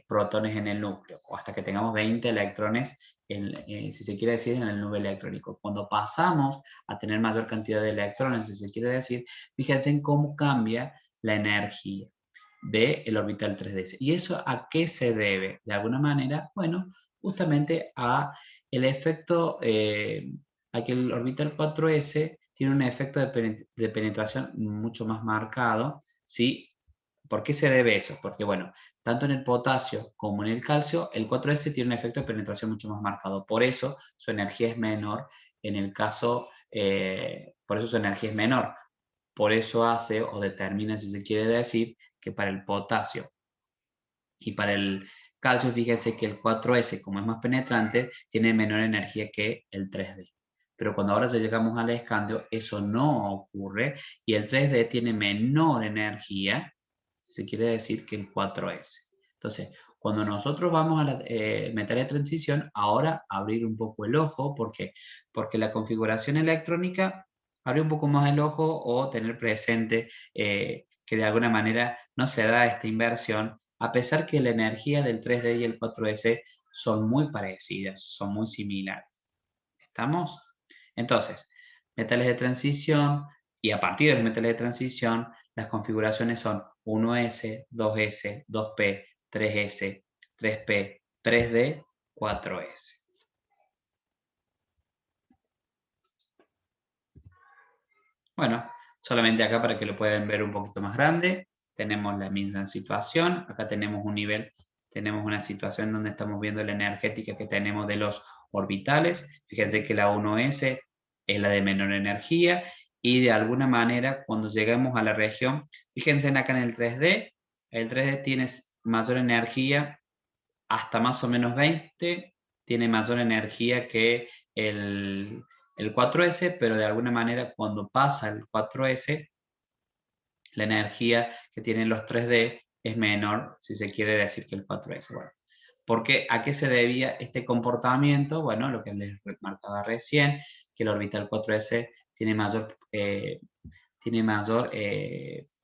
S1: protones en el núcleo o hasta que tengamos 20 electrones, si se quiere decir, en el núcleo electrónico. Cuando pasamos a tener mayor cantidad de electrones, si se quiere decir, fíjense en cómo cambia la energía del orbital 3D. ¿Y eso a qué se debe? De alguna manera, bueno, justamente a el efecto, a que el orbital 4s tiene un efecto de penetración mucho más marcado. ¿Sí? ¿Por qué se debe eso? Porque, bueno, tanto en el potasio como en el calcio, el 4s tiene un efecto de penetración mucho más marcado. Por eso su energía es menor en el caso, por eso su energía es menor. Por eso hace o determina, si se quiere decir, que para el potasio y para el calcio, fíjense que el 4s, como es más penetrante, tiene menor energía que el 3D. Pero cuando ahora ya llegamos al escandio, eso no ocurre y el 3D tiene menor energía, si se quiere decir, que el 4s. Entonces, Cuando nosotros vamos a la metal de transición, ahora abrir un poco el ojo, ¿por qué? Porque la configuración electrónica abre un poco más el ojo o tener presente que de alguna manera no se da esta inversión, a pesar que la energía del 3D y el 4S son muy parecidas, son muy similares. ¿Estamos? Entonces, metales de transición, y a partir de los metales de transición, las configuraciones son 1S, 2S, 2P, 3S, 3P, 3D, 4S. Bueno, solamente acá para que lo puedan ver un poquito más grande, tenemos la misma situación, acá tenemos un nivel, tenemos una situación donde estamos viendo la energética que tenemos de los orbitales, fíjense que la 1S es la de menor energía, y de alguna manera cuando llegamos a la región, fíjense acá en el 3D tiene mayor energía, hasta más o menos 20, tiene mayor energía que el 4S, pero de alguna manera cuando pasa el 4S, la energía que tienen los 3D es menor, si se quiere decir, que el 4S. Bueno, ¿a qué se debía este comportamiento? Bueno, lo que les remarcaba recién, que el orbital 4S tiene mayor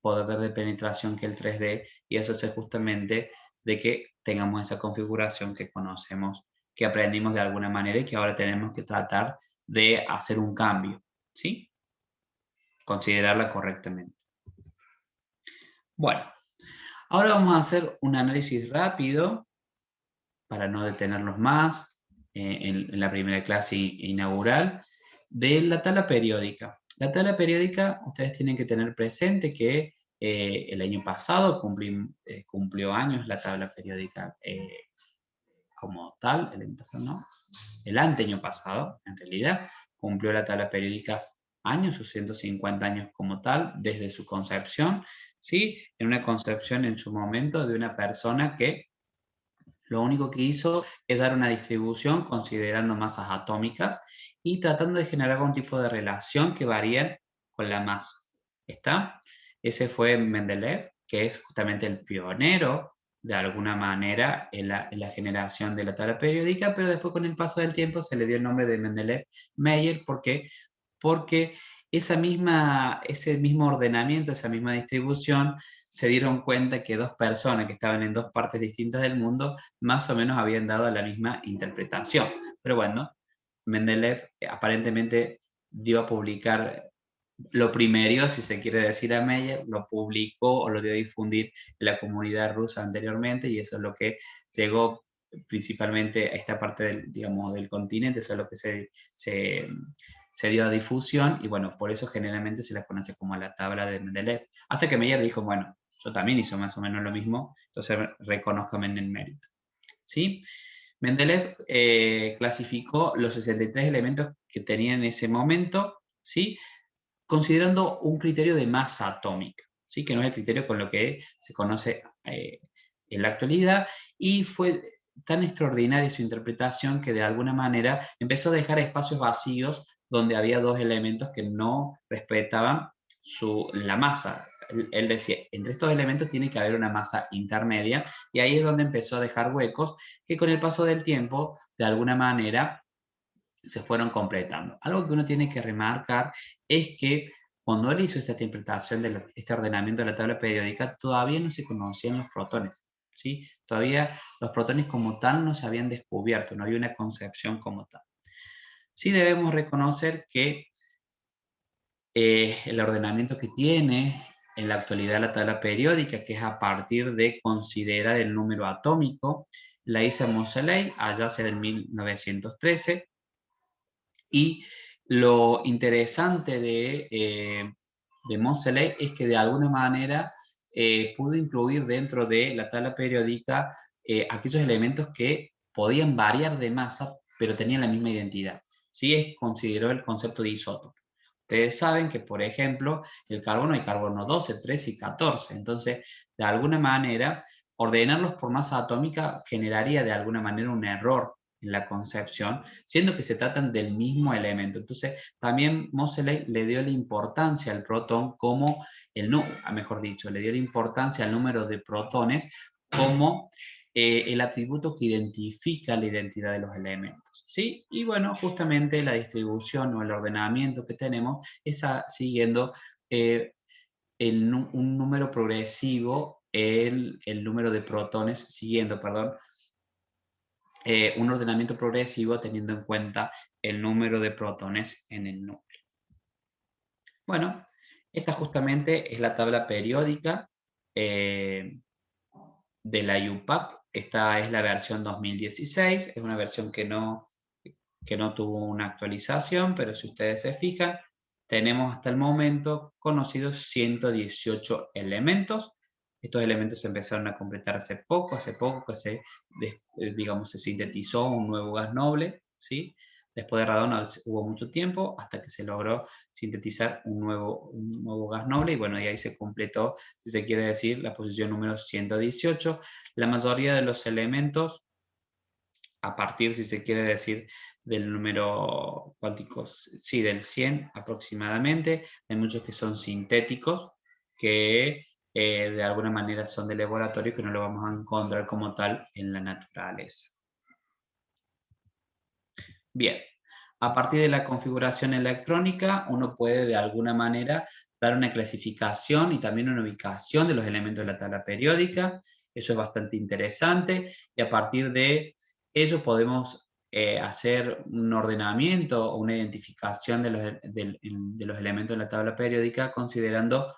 S1: poder de penetración que el 3D, y eso hace justamente de que tengamos esa configuración que conocemos, que aprendimos de alguna manera y que ahora tenemos que tratar de hacer un cambio, ¿sí? Considerarla correctamente. Bueno, ahora vamos a hacer un análisis rápido para no detenernos más en la primera clase inaugural de la tabla periódica. La tabla periódica, ustedes tienen que tener presente que el año pasado cumplió años la tabla periódica como tal, el año pasado no, el anteaño pasado, en realidad, cumplió la tabla periódica años, sus 150 años como tal, desde su concepción, ¿sí? En una concepción en su momento de una persona que lo único que hizo es dar una distribución considerando masas atómicas y tratando de generar algún tipo de relación que varíe con la masa. ¿Está? Ese fue Mendeleev, que es justamente el pionero de alguna manera en la generación de la tabla periódica, pero después con el paso del tiempo se le dio el nombre de Mendeleev-Meyer porque ese mismo ordenamiento, esa misma distribución, se dieron cuenta que dos personas que estaban en dos partes distintas del mundo más o menos habían dado la misma interpretación. Pero bueno, Mendeleev aparentemente dio a publicar lo primero, si se quiere decir, a Meyer, lo publicó o lo dio a difundir en la comunidad rusa anteriormente, y eso es lo que llegó principalmente a esta parte del continente, eso es lo que se dio a difusión, y bueno, por eso generalmente se la conoce como la tabla de Mendeleev. Hasta que Meyer dijo, bueno, yo también hice más o menos lo mismo, entonces reconozcame en el mérito. ¿Sí? Mendeleev clasificó los 63 elementos que tenía en ese momento, ¿sí? Considerando un criterio de masa atómica, ¿sí? Que no es el criterio con lo que se conoce en la actualidad, y fue tan extraordinaria su interpretación que de alguna manera empezó a dejar espacios vacíos donde había dos elementos que no respetaban la masa. Él decía, entre estos elementos tiene que haber una masa intermedia, y ahí es donde empezó a dejar huecos que con el paso del tiempo, de alguna manera, se fueron completando. Algo que uno tiene que remarcar es que cuando él hizo esta interpretación de este ordenamiento de la tabla periódica, todavía no se conocían los protones, ¿sí? Todavía los protones como tal no se habían descubierto, no había una concepción como tal. Sí debemos reconocer que el ordenamiento que tiene en la actualidad la tabla periódica, que es a partir de considerar el número atómico, la hizo Moseley allá hacia el 1913, y lo interesante de Moseley es que de alguna manera pudo incluir dentro de la tabla periódica aquellos elementos que podían variar de masa, pero tenían la misma identidad. Sí, consideró el concepto de isótopo. Ustedes saben que, por ejemplo, el carbono hay carbono 12, 13 y 14. Entonces, de alguna manera, ordenarlos por masa atómica generaría de alguna manera un error en la concepción, siendo que se tratan del mismo elemento. Entonces, también Moseley le dio la importancia al protón como mejor dicho, le dio la importancia al número de protones como el atributo que identifica la identidad de los elementos, ¿sí? Y bueno, justamente la distribución o el ordenamiento que tenemos es siguiendo un número progresivo, el número de protones, siguiendo, perdón, un ordenamiento progresivo teniendo en cuenta el número de protones en el núcleo. Bueno, esta justamente es la tabla periódica de la IUPAC. Esta es la versión 2016, es una versión que no tuvo una actualización, pero si ustedes se fijan, tenemos hasta el momento conocidos 118 elementos. Estos elementos se empezaron a completar hace poco que digamos, se sintetizó un nuevo gas noble, ¿sí? Después de radón hubo mucho tiempo hasta que se logró sintetizar un nuevo gas noble y bueno, y ahí se completó, si se quiere decir, la posición número 118. La mayoría de los elementos, a partir, si se quiere decir, del número cuántico, sí, del 100 aproximadamente, hay muchos que son sintéticos, que de alguna manera son de laboratorio, que no lo vamos a encontrar como tal en la naturaleza. Bien, a partir de la configuración electrónica, uno puede de alguna manera dar una clasificación y también una ubicación de los elementos de la tabla periódica. Eso es bastante interesante y a partir de ello podemos hacer un ordenamiento o una identificación de los elementos de la tabla periódica considerando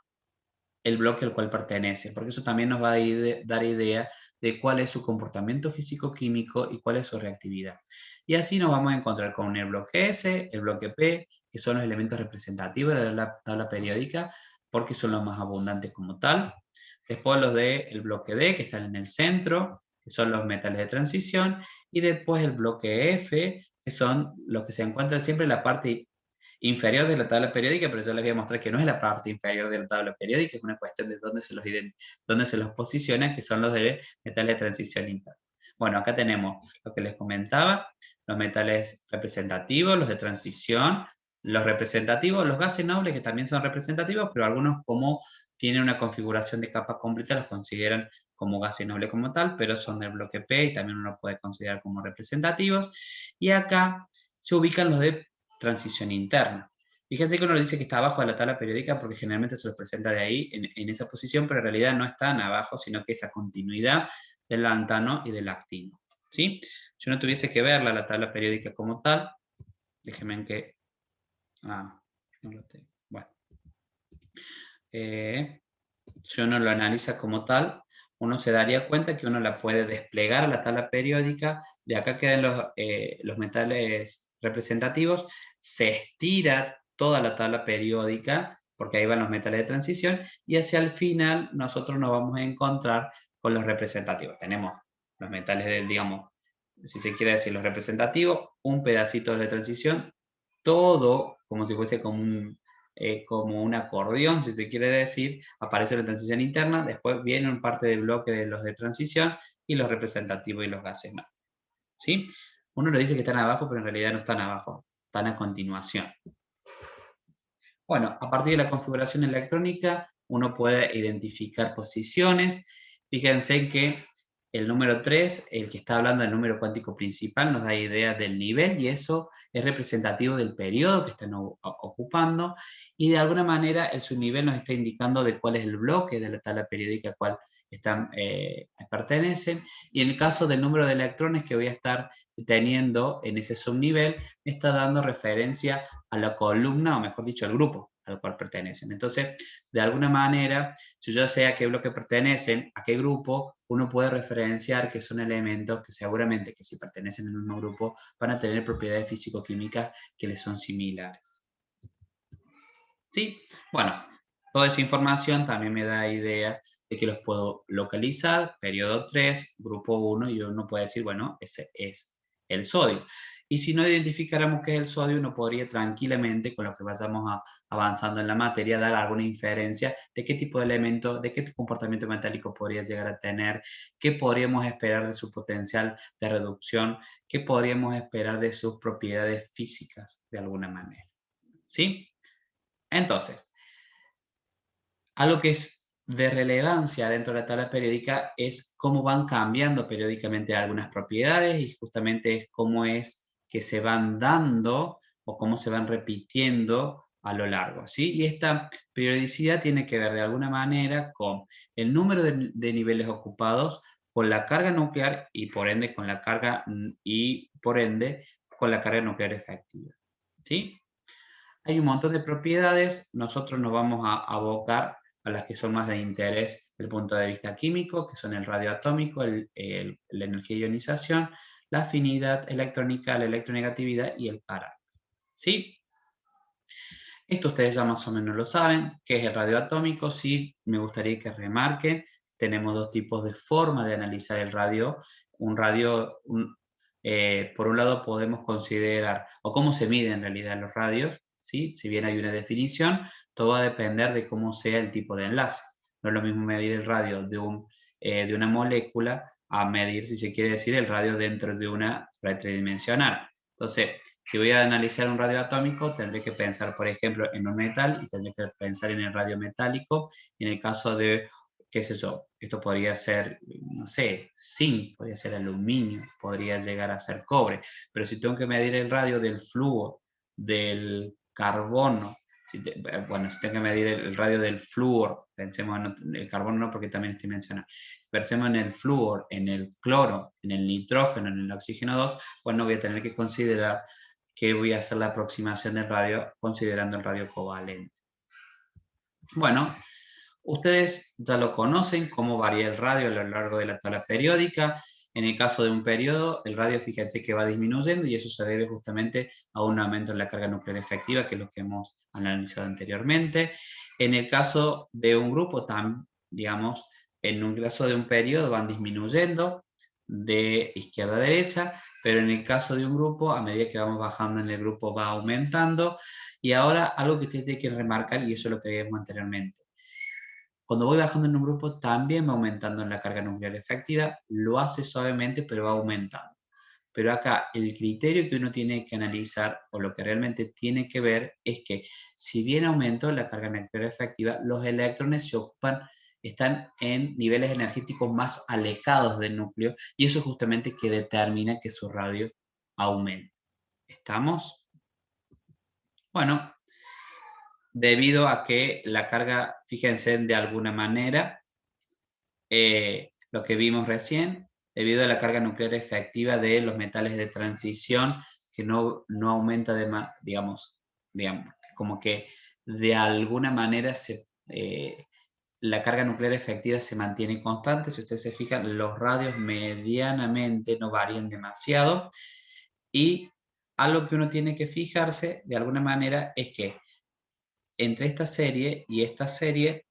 S1: el bloque al cual pertenece, porque eso también nos va a dar idea de cuál es su comportamiento físico-químico y cuál es su reactividad. Y así nos vamos a encontrar con el bloque S, el bloque P, que son los elementos representativos de la tabla periódica, porque son los más abundantes como tal. Después los del bloque D, que están en el centro, que son los metales de transición. Y después el bloque F, que son los que se encuentran siempre en la parte inferior de la tabla periódica, pero yo les voy a mostrar que no es la parte inferior de la tabla periódica, es una cuestión de dónde se los posiciona, que son los de metales de transición interna. Bueno, acá tenemos lo que les comentaba, los metales representativos, los de transición, los representativos, los gases nobles que también son representativos, pero algunos como tienen una configuración de capa completa los consideran como gases nobles como tal, pero son del bloque P y también uno puede considerar como representativos. Y acá se ubican los de transición interna. Fíjense que uno dice que está abajo de la tabla periódica porque generalmente se los presenta de ahí, en esa posición, pero en realidad no están abajo, sino que esa continuidad del lantano y del actino. ¿Sí? Si uno tuviese que verla, la tabla periódica como tal, déjenme en que... no lo tengo. Bueno. Si uno lo analiza como tal, uno se daría cuenta que uno la puede desplegar a la tabla periódica, de acá quedan los metales representativos, se estira toda la tabla periódica, porque ahí van los metales de transición, y hacia el final nosotros nos vamos a encontrar con los representativos. Tenemos los metales, digamos, si se quiere decir los representativos, un pedacito de transición, todo como si fuese como un acordeón, si se quiere decir, aparece la transición interna, después viene un parte del bloque de los de transición y los representativos y los gases. ¿No? ¿Sí? Uno lo dice que están abajo, pero en realidad no están abajo, están a continuación. Bueno, a partir de la configuración electrónica, uno puede identificar posiciones. Fíjense que el número 3, el que está hablando del número cuántico principal, nos da idea del nivel y eso es representativo del periodo que están ocupando y de alguna manera el subnivel nos está indicando de cuál es el bloque de la tabla periódica al cual pertenecen, y en el caso del número de electrones que voy a estar teniendo en ese subnivel, me está dando referencia a la columna, o mejor dicho, al grupo al cual pertenecen. Entonces, de alguna manera, si yo sé a qué bloque pertenecen, a qué grupo, uno puede referenciar que son elementos que seguramente que si pertenecen al mismo grupo van a tener propiedades físico-químicas que les son similares. ¿Sí? Bueno, toda esa información también me da idea de que los puedo localizar, periodo 3, grupo 1, y uno puede decir, bueno, ese es el sodio. Y si no identificáramos qué es el sodio, uno podría tranquilamente, con lo que vayamos avanzando en la materia, dar alguna inferencia de qué tipo de elemento, de qué comportamiento metálico podría llegar a tener, qué podríamos esperar de su potencial de reducción, qué podríamos esperar de sus propiedades físicas, de alguna manera. ¿Sí? Entonces, algo que es de relevancia dentro de la tabla periódica es cómo van cambiando periódicamente algunas propiedades y justamente es cómo es que se van dando o cómo se van repitiendo a lo largo, ¿sí? Y esta periodicidad tiene que ver de alguna manera con el número de niveles ocupados, con la carga nuclear y por ende con la carga nuclear efectiva, ¿sí? Hay un montón de propiedades, nosotros nos vamos a abocar a las que son más de interés desde el punto de vista químico, que son el radio atómico, la energía de ionización, la afinidad electrónica, la electronegatividad y el carácter. ¿Sí? Esto ustedes ya más o menos lo saben, que es el radio atómico. Sí, me gustaría que remarquen, tenemos dos tipos de forma de analizar el radio. Por un lado podemos considerar, o cómo se miden en realidad los radios, ¿sí? Si bien hay una definición, todo va a depender de cómo sea el tipo de enlace. No es lo mismo medir el radio de una molécula a medir, si se quiere decir, el radio dentro de una red tridimensional. Entonces, si voy a analizar un radio atómico, tendré que pensar, por ejemplo, en un metal y tendré que pensar en el radio metálico. Y en el caso de, qué sé yo, esto podría ser, no sé, zinc, podría ser aluminio, podría llegar a ser cobre. Pero si tengo que medir el radio del flúor, del carbono, si tengo que medir el radio del flúor, pensemos en el carbono no porque también estoy mencionando, pensemos en el flúor, en el cloro, en el nitrógeno, en el oxígeno 2, bueno, voy a tener que considerar que voy a hacer la aproximación del radio considerando el radio covalente. Bueno, ustedes ya lo conocen, cómo varía el radio a lo largo de la tabla periódica. En el caso de un periodo, el radio, fíjense que va disminuyendo y eso se debe justamente a un aumento en la carga nuclear efectiva, que es lo que hemos analizado anteriormente. En el caso de un grupo, digamos, en un caso de un periodo van disminuyendo de izquierda a derecha, pero en el caso de un grupo, a medida que vamos bajando en el grupo va aumentando. Y ahora algo que ustedes tienen que remarcar, y eso es lo que vimos anteriormente. Cuando voy bajando en un grupo, también va aumentando en la carga nuclear efectiva, lo hace suavemente, pero va aumentando. Pero acá el criterio que uno tiene que analizar, o lo que realmente tiene que ver, es que si bien aumentó la carga nuclear efectiva, los electrones están en niveles energéticos más alejados del núcleo, y eso es justamente que determina que su radio aumente. ¿Estamos? Bueno, debido a que la carga, fíjense de alguna manera, lo que vimos recién, debido a la carga nuclear efectiva de los metales de transición, que no aumenta digamos, como que de alguna manera la carga nuclear efectiva se mantiene constante. Si ustedes se fijan, los radios medianamente no varían demasiado. Y algo que uno tiene que fijarse de alguna manera es que entre esta serie y esta serie,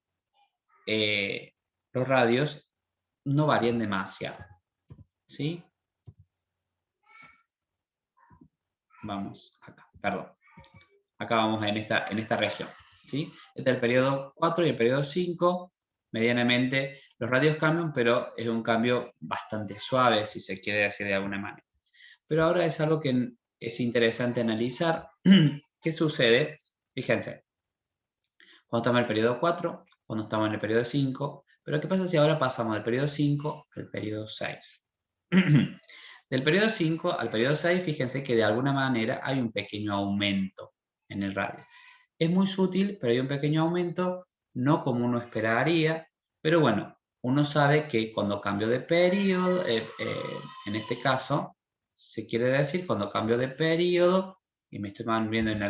S1: los radios no varían demasiado, ¿sí? Vamos acá, perdón. Acá vamos en esta región, ¿sí? Este es el periodo 4 y el periodo 5. Medianamente los radios cambian, pero es un cambio bastante suave, si se quiere decir de alguna manera. Pero ahora es algo que es interesante analizar. ¿Qué sucede? Fíjense, cuando estamos en el periodo 4, cuando estamos en el periodo 5, pero ¿qué pasa si ahora pasamos del periodo 5 al periodo 6? Del periodo 5 al periodo 6, fíjense que de alguna manera hay un pequeño aumento en el radio. Es muy sutil, pero hay un pequeño aumento, no como uno esperaría, pero bueno, uno sabe que cuando cambio de periodo, en este caso, se quiere decir cuando cambio de periodo, y me estoy moviendo en la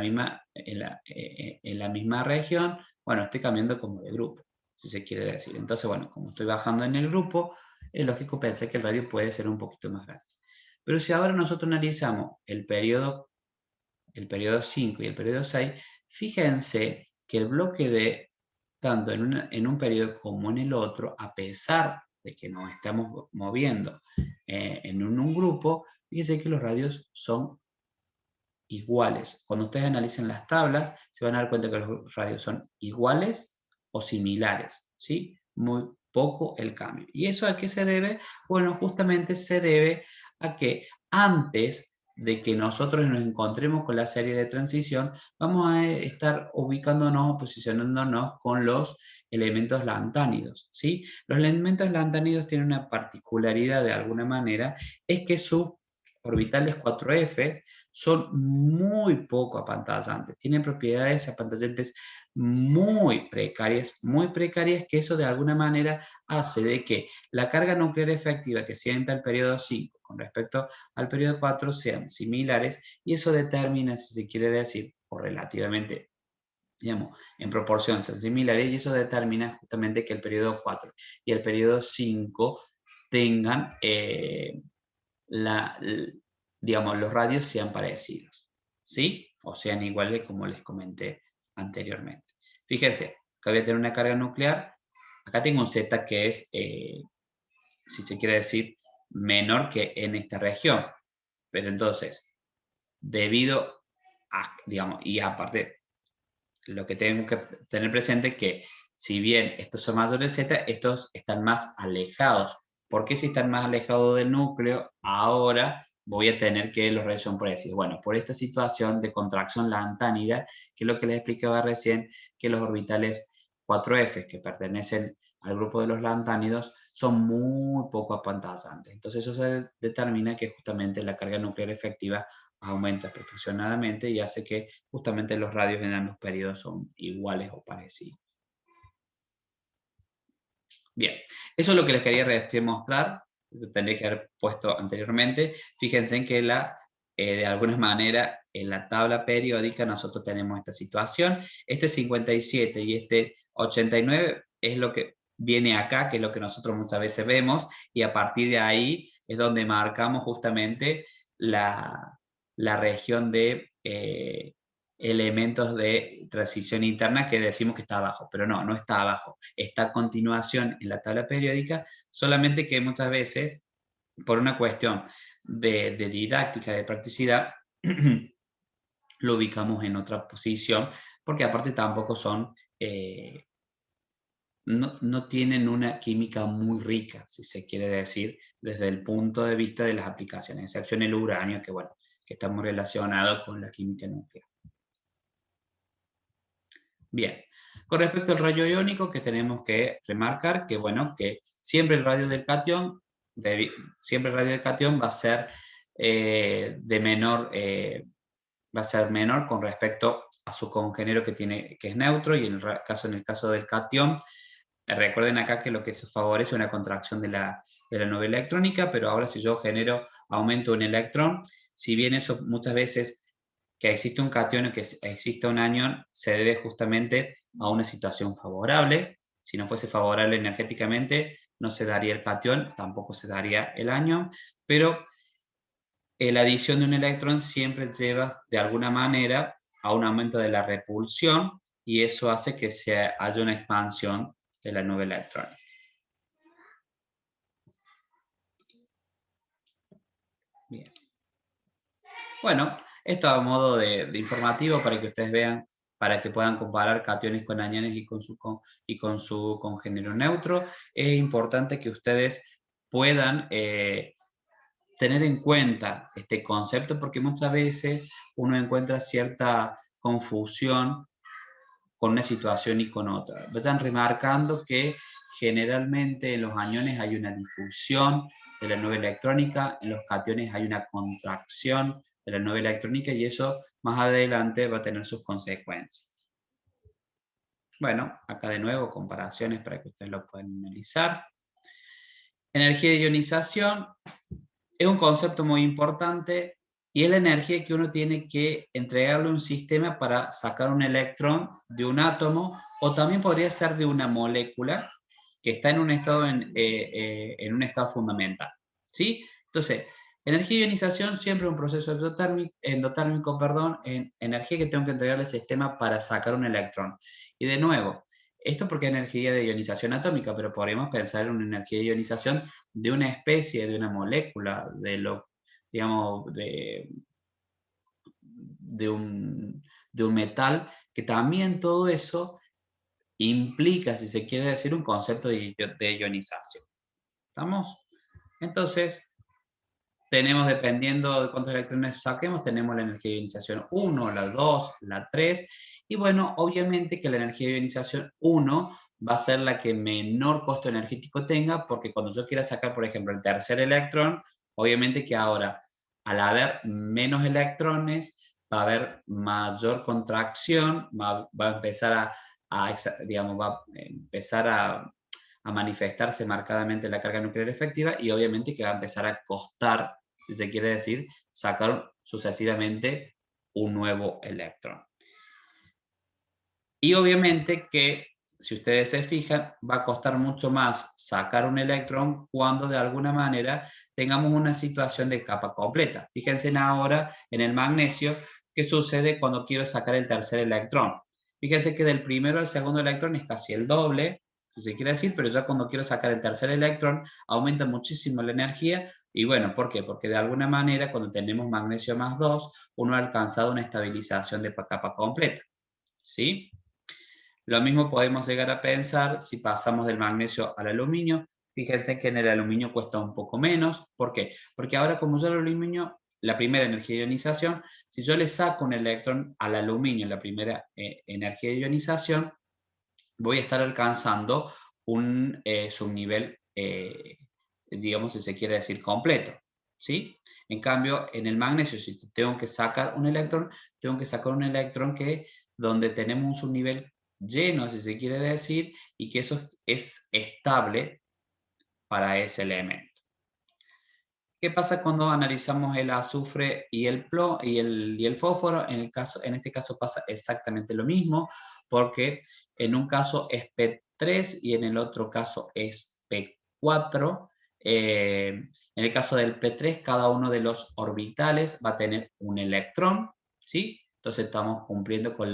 S1: misma región, bueno, estoy cambiando como de grupo, si se quiere decir. Entonces, bueno, como estoy bajando en el grupo, es lógico pensar que el radio puede ser un poquito más grande. Pero si ahora nosotros analizamos el periodo 5 y el periodo 6, fíjense que el bloque de tanto en un periodo como en el otro, a pesar de que nos estamos moviendo en un grupo, fíjense que los radios son iguales. Cuando ustedes analicen las tablas, se van a dar cuenta que los radios son iguales o similares, ¿sí? Muy poco el cambio. ¿Y eso a qué se debe? Bueno, justamente se debe a que antes de que nosotros nos encontremos con la serie de transición, vamos a estar ubicándonos o posicionándonos con los elementos lantánidos, ¿sí? Los elementos lantánidos tienen una particularidad de alguna manera, es que sus orbitales 4F son muy poco apantallantes, tienen propiedades apantallantes muy precarias, que eso de alguna manera hace de que la carga nuclear efectiva que sienta el periodo 5 con respecto al periodo 4 sean similares, y eso determina, si se quiere decir, o relativamente, digamos, en proporción sean similares, y eso determina justamente que el periodo 4 y el periodo 5 tengan, digamos, los radios sean parecidos, ¿sí? O sean iguales como les comenté anteriormente. Fíjense, acá voy a tener una carga nuclear, acá tengo un Z que es, si se quiere decir, menor que en esta región. Pero entonces, debido a, digamos, y aparte, lo que tenemos que tener presente es que si bien estos son mayores al Z, estos están más alejados. ¿Por qué si están más alejados del núcleo, ahora voy a tener que los rayos son parecidos? Bueno, por esta situación de contracción lantánida, que es lo que les explicaba recién, que los orbitales 4F que pertenecen al grupo de los lantánidos son muy poco apantallantes. Entonces eso se determina que justamente la carga nuclear efectiva aumenta proporcionadamente y hace que justamente los radios en ambos periodos son iguales o parecidos. Bien, eso es lo que les quería mostrar, tendría que haber puesto anteriormente. Fíjense en que de alguna manera en la tabla periódica nosotros tenemos esta situación. Este 57 y este 89 es lo que viene acá, que es lo que nosotros muchas veces vemos, y a partir de ahí es donde marcamos justamente la región de elementos de transición interna que decimos que está abajo, pero no, no está abajo, está a continuación en la tabla periódica, solamente que muchas veces, por una cuestión de didáctica, de practicidad, lo ubicamos en otra posición, porque aparte tampoco son, no tienen una química muy rica, si se quiere decir, desde el punto de vista de las aplicaciones, excepción el uranio, que bueno, que está muy relacionado con la química nuclear. Bien, con respecto al rayo iónico, que tenemos que remarcar que, bueno, que siempre el radio del catión, va a ser de menor, va a ser menor con respecto a su congénero que es neutro, y en el caso del catión, recuerden acá que lo que se favorece es una contracción de la nube electrónica, pero ahora si yo aumento un electrón, si bien eso muchas veces que existe un catión o que existe un anión se debe justamente a una situación favorable. Si no fuese favorable energéticamente, no se daría el catión, tampoco se daría el anión, pero la adición de un electrón siempre lleva de alguna manera a un aumento de la repulsión, y eso hace que haya una expansión de la nube electrónica. Bien. Bueno, esto a modo de informativo para que ustedes vean, para que puedan comparar cationes con aniones y con su congénero neutro. Es importante que ustedes puedan tener en cuenta este concepto, porque muchas veces uno encuentra cierta confusión con una situación y con otra. Vayan remarcando que generalmente en los aniones hay una difusión de la nube electrónica, en los cationes hay una contracción de la nube electrónica, y eso más adelante va a tener sus consecuencias. Bueno, acá de nuevo comparaciones para que ustedes lo puedan analizar. Energía de ionización es un concepto muy importante, y es la energía que uno tiene que entregarle a un sistema para sacar un electrón de un átomo, o también podría ser de una molécula que está en un estado, en un estado fundamental, ¿sí? Entonces, energía de ionización siempre es un proceso endotérmico, energía que tengo que entregarle al sistema para sacar un electrón. Y de nuevo, esto porque es energía de ionización atómica, pero podríamos pensar en una energía de ionización de una especie, de una molécula, digamos, de un metal, que también todo eso implica, si se quiere decir, un concepto de ionización. ¿Estamos? Entonces, tenemos, dependiendo de cuántos electrones saquemos, tenemos la energía de ionización 1, la 2, la 3, y bueno, obviamente que la energía de ionización 1 va a ser la que menor costo energético tenga, porque cuando yo quiera sacar, por ejemplo, el tercer electrón, obviamente que ahora, al haber menos electrones, va a haber mayor contracción, va a empezar digamos, va a empezar a manifestarse marcadamente la carga nuclear efectiva y obviamente que va a empezar a costar, si se quiere decir, sacar sucesivamente un nuevo electrón. Y obviamente que, si ustedes se fijan, va a costar mucho más sacar un electrón cuando de alguna manera tengamos una situación de capa completa. Fíjense ahora en el magnesio, ¿qué sucede cuando quiero sacar el tercer electrón? Fíjense que del primero al segundo electrón es casi el doble, si se quiere decir, pero ya cuando quiero sacar el tercer electrón aumenta muchísimo la energía. Y bueno, ¿por qué? Porque de alguna manera cuando tenemos magnesio más 2, uno ha alcanzado una estabilización de capa completa. ¿Sí? Lo mismo podemos llegar a pensar si pasamos del magnesio al aluminio. Fíjense que en el aluminio cuesta un poco menos. ¿Por qué? Porque ahora como ya el aluminio, la primera energía de ionización, si yo le saco un electrón al aluminio, la primera energía de ionización, voy a estar alcanzando un subnivel, digamos, si se quiere decir, completo. ¿Sí? En cambio, en el magnesio, si tengo que sacar un electrón, tengo que sacar un electrón donde tenemos un subnivel lleno, si se quiere decir, y que eso es estable para ese elemento. ¿Qué pasa cuando analizamos el azufre y el fósforo? En este caso pasa exactamente lo mismo, porque en un caso es P3 y en el otro caso es P4. En el caso del P3, cada uno de los orbitales va a tener un electrón, ¿sí? Entonces estamos cumpliendo con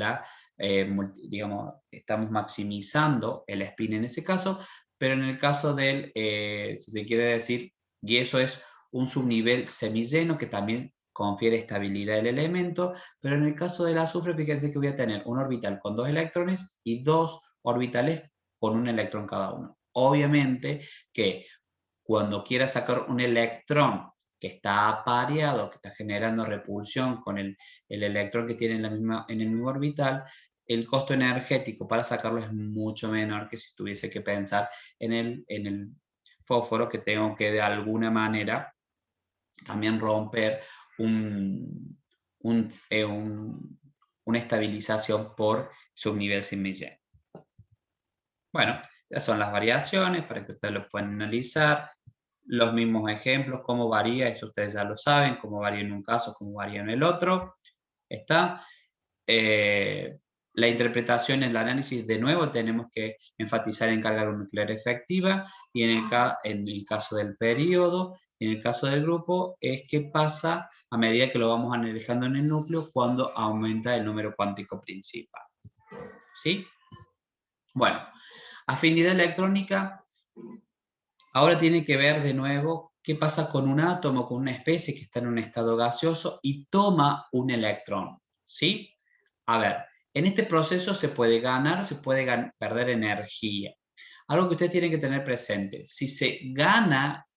S1: digamos, estamos maximizando el spin en ese caso, pero en el caso del, si se quiere decir, y eso es un subnivel semilleno que también confiere estabilidad al elemento, pero en el caso del azufre, fíjense que voy a tener un orbital con 2 electrones y 2 orbitales con un electrón cada uno. Obviamente que cuando quiera sacar un electrón que está apareado, que está generando repulsión con el electrón que tiene en el mismo orbital, el costo energético para sacarlo es mucho menor que si tuviese que pensar en el fósforo, que tengo que de alguna manera también romper una estabilización por subnivel semillano. Bueno, esas son las variaciones para que ustedes lo puedan analizar. Los mismos ejemplos, cómo varía, eso ustedes ya lo saben, cómo varía en un caso, cómo varía en el otro. Está. La interpretación, el análisis, de nuevo tenemos que enfatizar en carga nuclear efectiva y en el caso del periodo, en el caso del grupo, es qué pasa a medida que lo vamos analizando en el núcleo cuando aumenta el número cuántico principal. ¿Sí? Bueno, afinidad electrónica ahora tiene que ver de nuevo qué pasa con un átomo, con una especie que está en un estado gaseoso y toma un electrón. ¿Sí? A ver, en este proceso se puede ganar o se puede perder energía. Algo que ustedes tienen que tener presente, si se gana,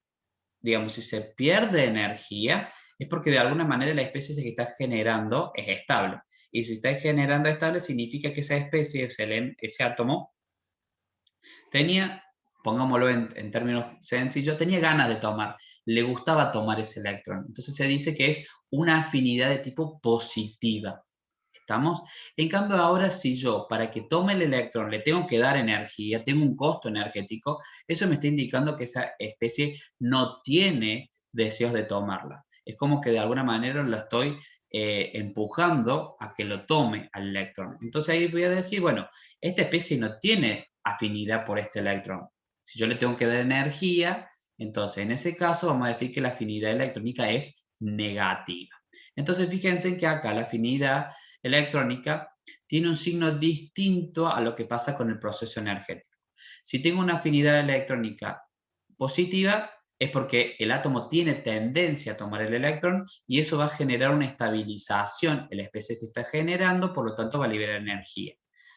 S1: digamos, si se pierde energía, es porque de alguna manera la especie que está generando es estable. Y si está generando estable, significa que esa especie, ese átomo, tenía, pongámoslo en términos sencillos, tenía ganas de tomar, le gustaba tomar ese electrón. Entonces se dice que es una afinidad de tipo positiva. ¿Estamos? En cambio ahora, si yo para que tome el electrón le tengo que dar energía, tengo un costo energético, eso me está indicando que esa especie no tiene deseos de tomarla. Es como que de alguna manera lo estoy empujando a que lo tome al electrón. Entonces ahí voy a decir, bueno, esta especie no tiene afinidad por este electrón. Si yo le tengo que dar energía, entonces en ese caso vamos a decir que la afinidad electrónica es negativa. Entonces fíjense que acá la afinidad electrónica tiene un signo distinto a lo que pasa con el proceso energético. Si tengo una afinidad electrónica positiva, es porque el átomo tiene tendencia a tomar el electrón y eso va a generar una estabilización en la especie que está generando, por lo tanto va a liberar energía.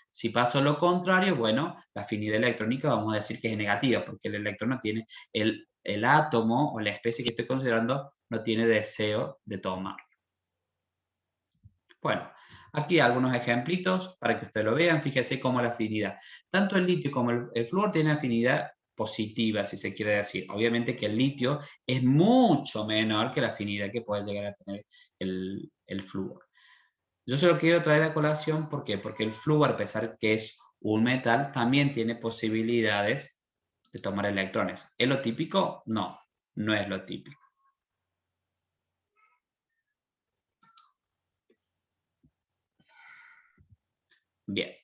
S1: Si paso lo contrario, bueno, la afinidad electrónica vamos a decir que es negativa, porque el electrón no tiene, el átomo o la especie que estoy considerando no tiene deseo de tomar. Bueno, aquí algunos ejemplitos para que ustedes lo vean. Fíjense cómo la afinidad. Tanto el litio como el flúor tienen afinidad positiva, si se quiere decir. Obviamente que el litio es mucho menor que la afinidad que puede llegar a tener el flúor. Yo se lo quiero traer a colación, ¿por qué? Porque el flúor, a pesar de que es un metal, también tiene posibilidades de tomar electrones. ¿Es lo típico? No, no es lo típico. Bien.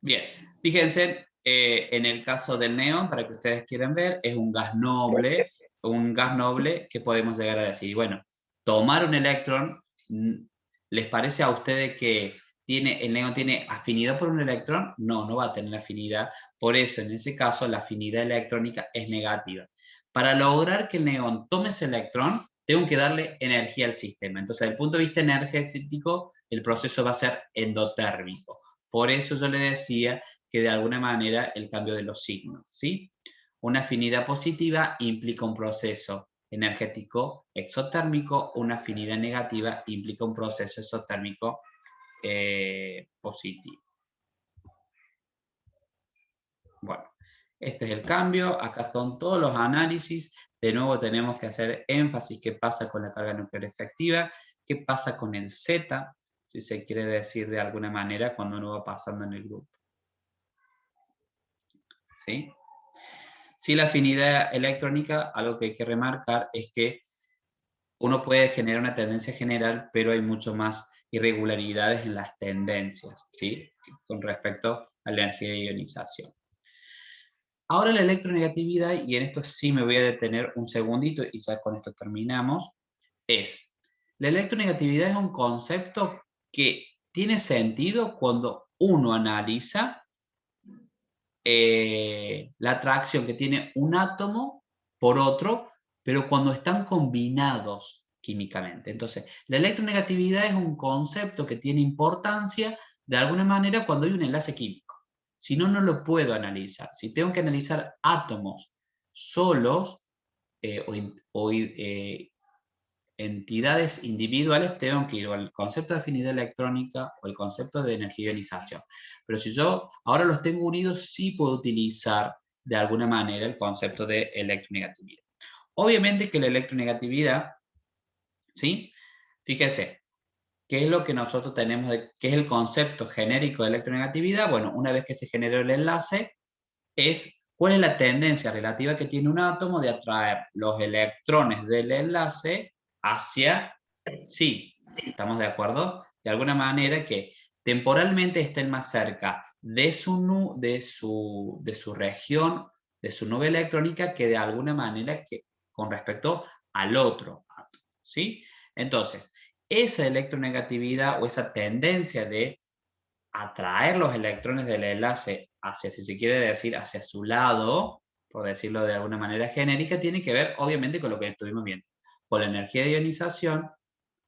S1: Bien, fíjense, en el caso del neón, para que ustedes quieran ver, es un gas noble que podemos llegar a decir, bueno, tomar un electrón, ¿les parece a ustedes que el neón tiene afinidad por un electrón? No, no va a tener afinidad, por eso en ese caso la afinidad electrónica es negativa. Para lograr que el neón tome ese electrón, tengo que darle energía al sistema. Entonces, desde el punto de vista energético, el proceso va a ser endotérmico. Por eso yo le decía que de alguna manera el cambio de los signos, ¿sí? Una afinidad positiva implica un proceso energético exotérmico, una afinidad negativa implica un proceso exotérmico positivo. Bueno, este es el cambio, acá están todos los análisis, de nuevo tenemos que hacer énfasis qué pasa con la carga nuclear efectiva, qué pasa con el Z, si se quiere decir de alguna manera cuando uno va pasando en el grupo. ¿Sí? Si la afinidad electrónica, algo que hay que remarcar es que uno puede generar una tendencia general, pero hay mucho más irregularidades en las tendencias, ¿sí? Con respecto a la energía de ionización. Ahora la electronegatividad, y en esto sí me voy a detener un segundito y ya con esto terminamos, la electronegatividad es un concepto que tiene sentido cuando uno analiza la atracción que tiene un átomo por otro, pero cuando están combinados químicamente. Entonces, la electronegatividad es un concepto que tiene importancia de alguna manera cuando hay un enlace químico. Si no, no lo puedo analizar. Si tengo que analizar átomos solos entidades individuales, tengo que ir al concepto de afinidad electrónica o el concepto de energía de ionización. Pero si yo ahora los tengo unidos, sí puedo utilizar de alguna manera el concepto de electronegatividad. Obviamente que la electronegatividad, ¿sí? Fíjese, ¿qué es lo que nosotros tenemos, qué es el concepto genérico de electronegatividad? Bueno, una vez que se generó el enlace, es cuál es la tendencia relativa que tiene un átomo de atraer los electrones del enlace hacia sí. ¿Estamos de acuerdo? De alguna manera que temporalmente estén más cerca de su región, de su nube electrónica, que de alguna manera que, con respecto al otro átomo, ¿sí? Entonces, esa electronegatividad o esa tendencia de atraer los electrones del enlace hacia, si se quiere decir, hacia su lado, por decirlo de alguna manera genérica, tiene que ver obviamente con lo que estuvimos viendo, con la energía de ionización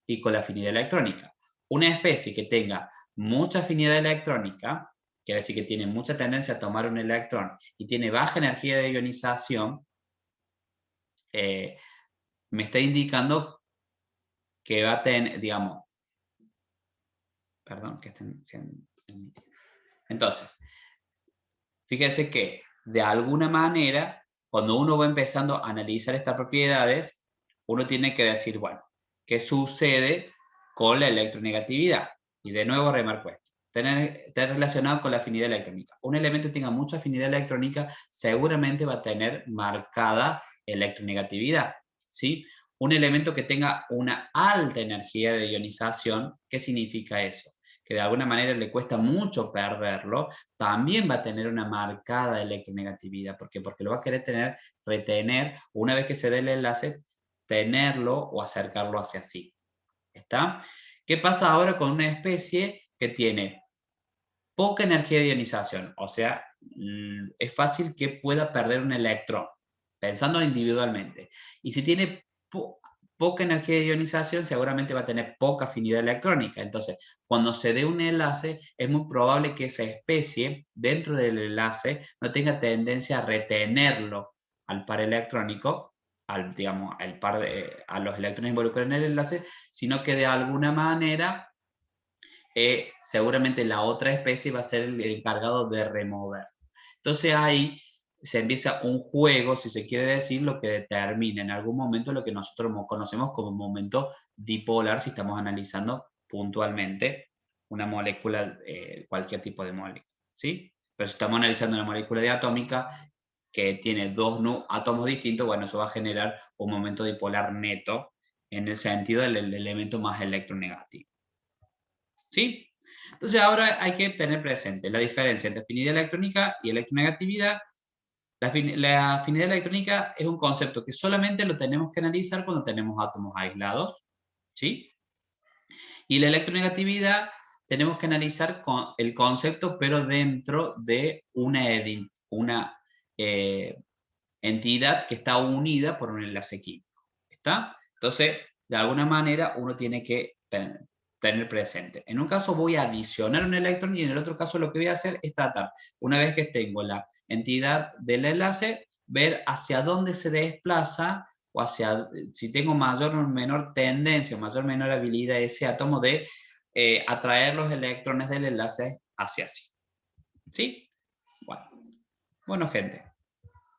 S1: y con la afinidad electrónica. Una especie que tenga mucha afinidad electrónica, quiere decir que tiene mucha tendencia a tomar un electrón y tiene baja energía de ionización, me está indicando que va a tener, digamos, perdón, que estén entonces, fíjense que de alguna manera, cuando uno va empezando a analizar estas propiedades, uno tiene que decir, bueno, ¿qué sucede con la electronegatividad? Y de nuevo remarco esto. Está relacionado con la afinidad electrónica. Un elemento que tenga mucha afinidad electrónica seguramente va a tener marcada electronegatividad, ¿sí? Un elemento que tenga una alta energía de ionización, ¿qué significa eso? Que de alguna manera le cuesta mucho perderlo, también va a tener una marcada electronegatividad. ¿Por qué? Porque lo va a querer retener, una vez que se dé el enlace, tenerlo o acercarlo hacia sí. ¿Está? ¿Qué pasa ahora con una especie que tiene poca energía de ionización? O sea, es fácil que pueda perder un electrón, pensando individualmente. Y si tiene poca energía de ionización, seguramente va a tener poca afinidad electrónica. Entonces, cuando se dé un enlace, es muy probable que esa especie, dentro del enlace, no tenga tendencia a retenerlo al par electrónico, digamos, a los electrones involucrados en el enlace, sino que de alguna manera, seguramente la otra especie va a ser el encargado de remover. Entonces ahí se empieza un juego, si se quiere decir, lo que determina en algún momento lo que nosotros conocemos como momento dipolar, si estamos analizando puntualmente una molécula, cualquier tipo de molécula, ¿sí? Pero si estamos analizando una molécula diatómica que tiene dos átomos distintos, bueno, eso va a generar un momento dipolar neto en el sentido del elemento más electronegativo, ¿sí? Entonces ahora hay que tener presente la diferencia entre afinidad electrónica y electronegatividad. La afinidad electrónica es un concepto que solamente lo tenemos que analizar cuando tenemos átomos aislados, ¿sí? Y la electronegatividad tenemos que analizar el concepto, pero dentro de una entidad que está unida por un enlace químico, ¿está? Entonces, de alguna manera, uno tiene que tener presente. En un caso voy a adicionar un electrón y en el otro caso lo que voy a hacer es tratar, una vez que tengo la entidad del enlace, ver hacia dónde se desplaza o hacia, si tengo mayor o menor tendencia o mayor o menor habilidad ese átomo de atraer los electrones del enlace hacia sí. ¿Sí? Bueno, gente,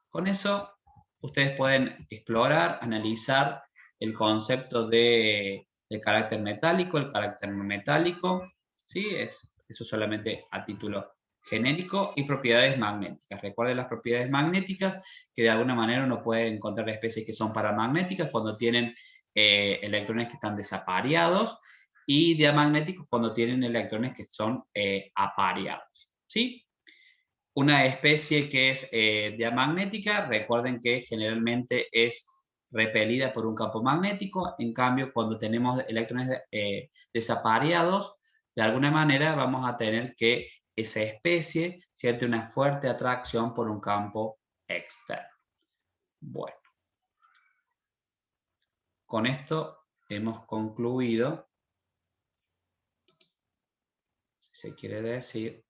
S1: con eso ustedes pueden explorar, analizar el concepto del carácter metálico, el carácter no metálico, ¿sí? Eso solamente a título genérico, y propiedades magnéticas. Recuerden las propiedades magnéticas, que de alguna manera uno puede encontrar especies que son paramagnéticas cuando tienen electrones que están desapareados, y diamagnéticos cuando tienen electrones que son apareados, ¿sí? Una especie que es diamagnética, recuerden que generalmente es repelida por un campo magnético. En cambio, cuando tenemos electrones desapareados, de alguna manera vamos a tener que esa especie siente una fuerte atracción por un campo externo. Bueno, con esto hemos concluido, si se quiere decir,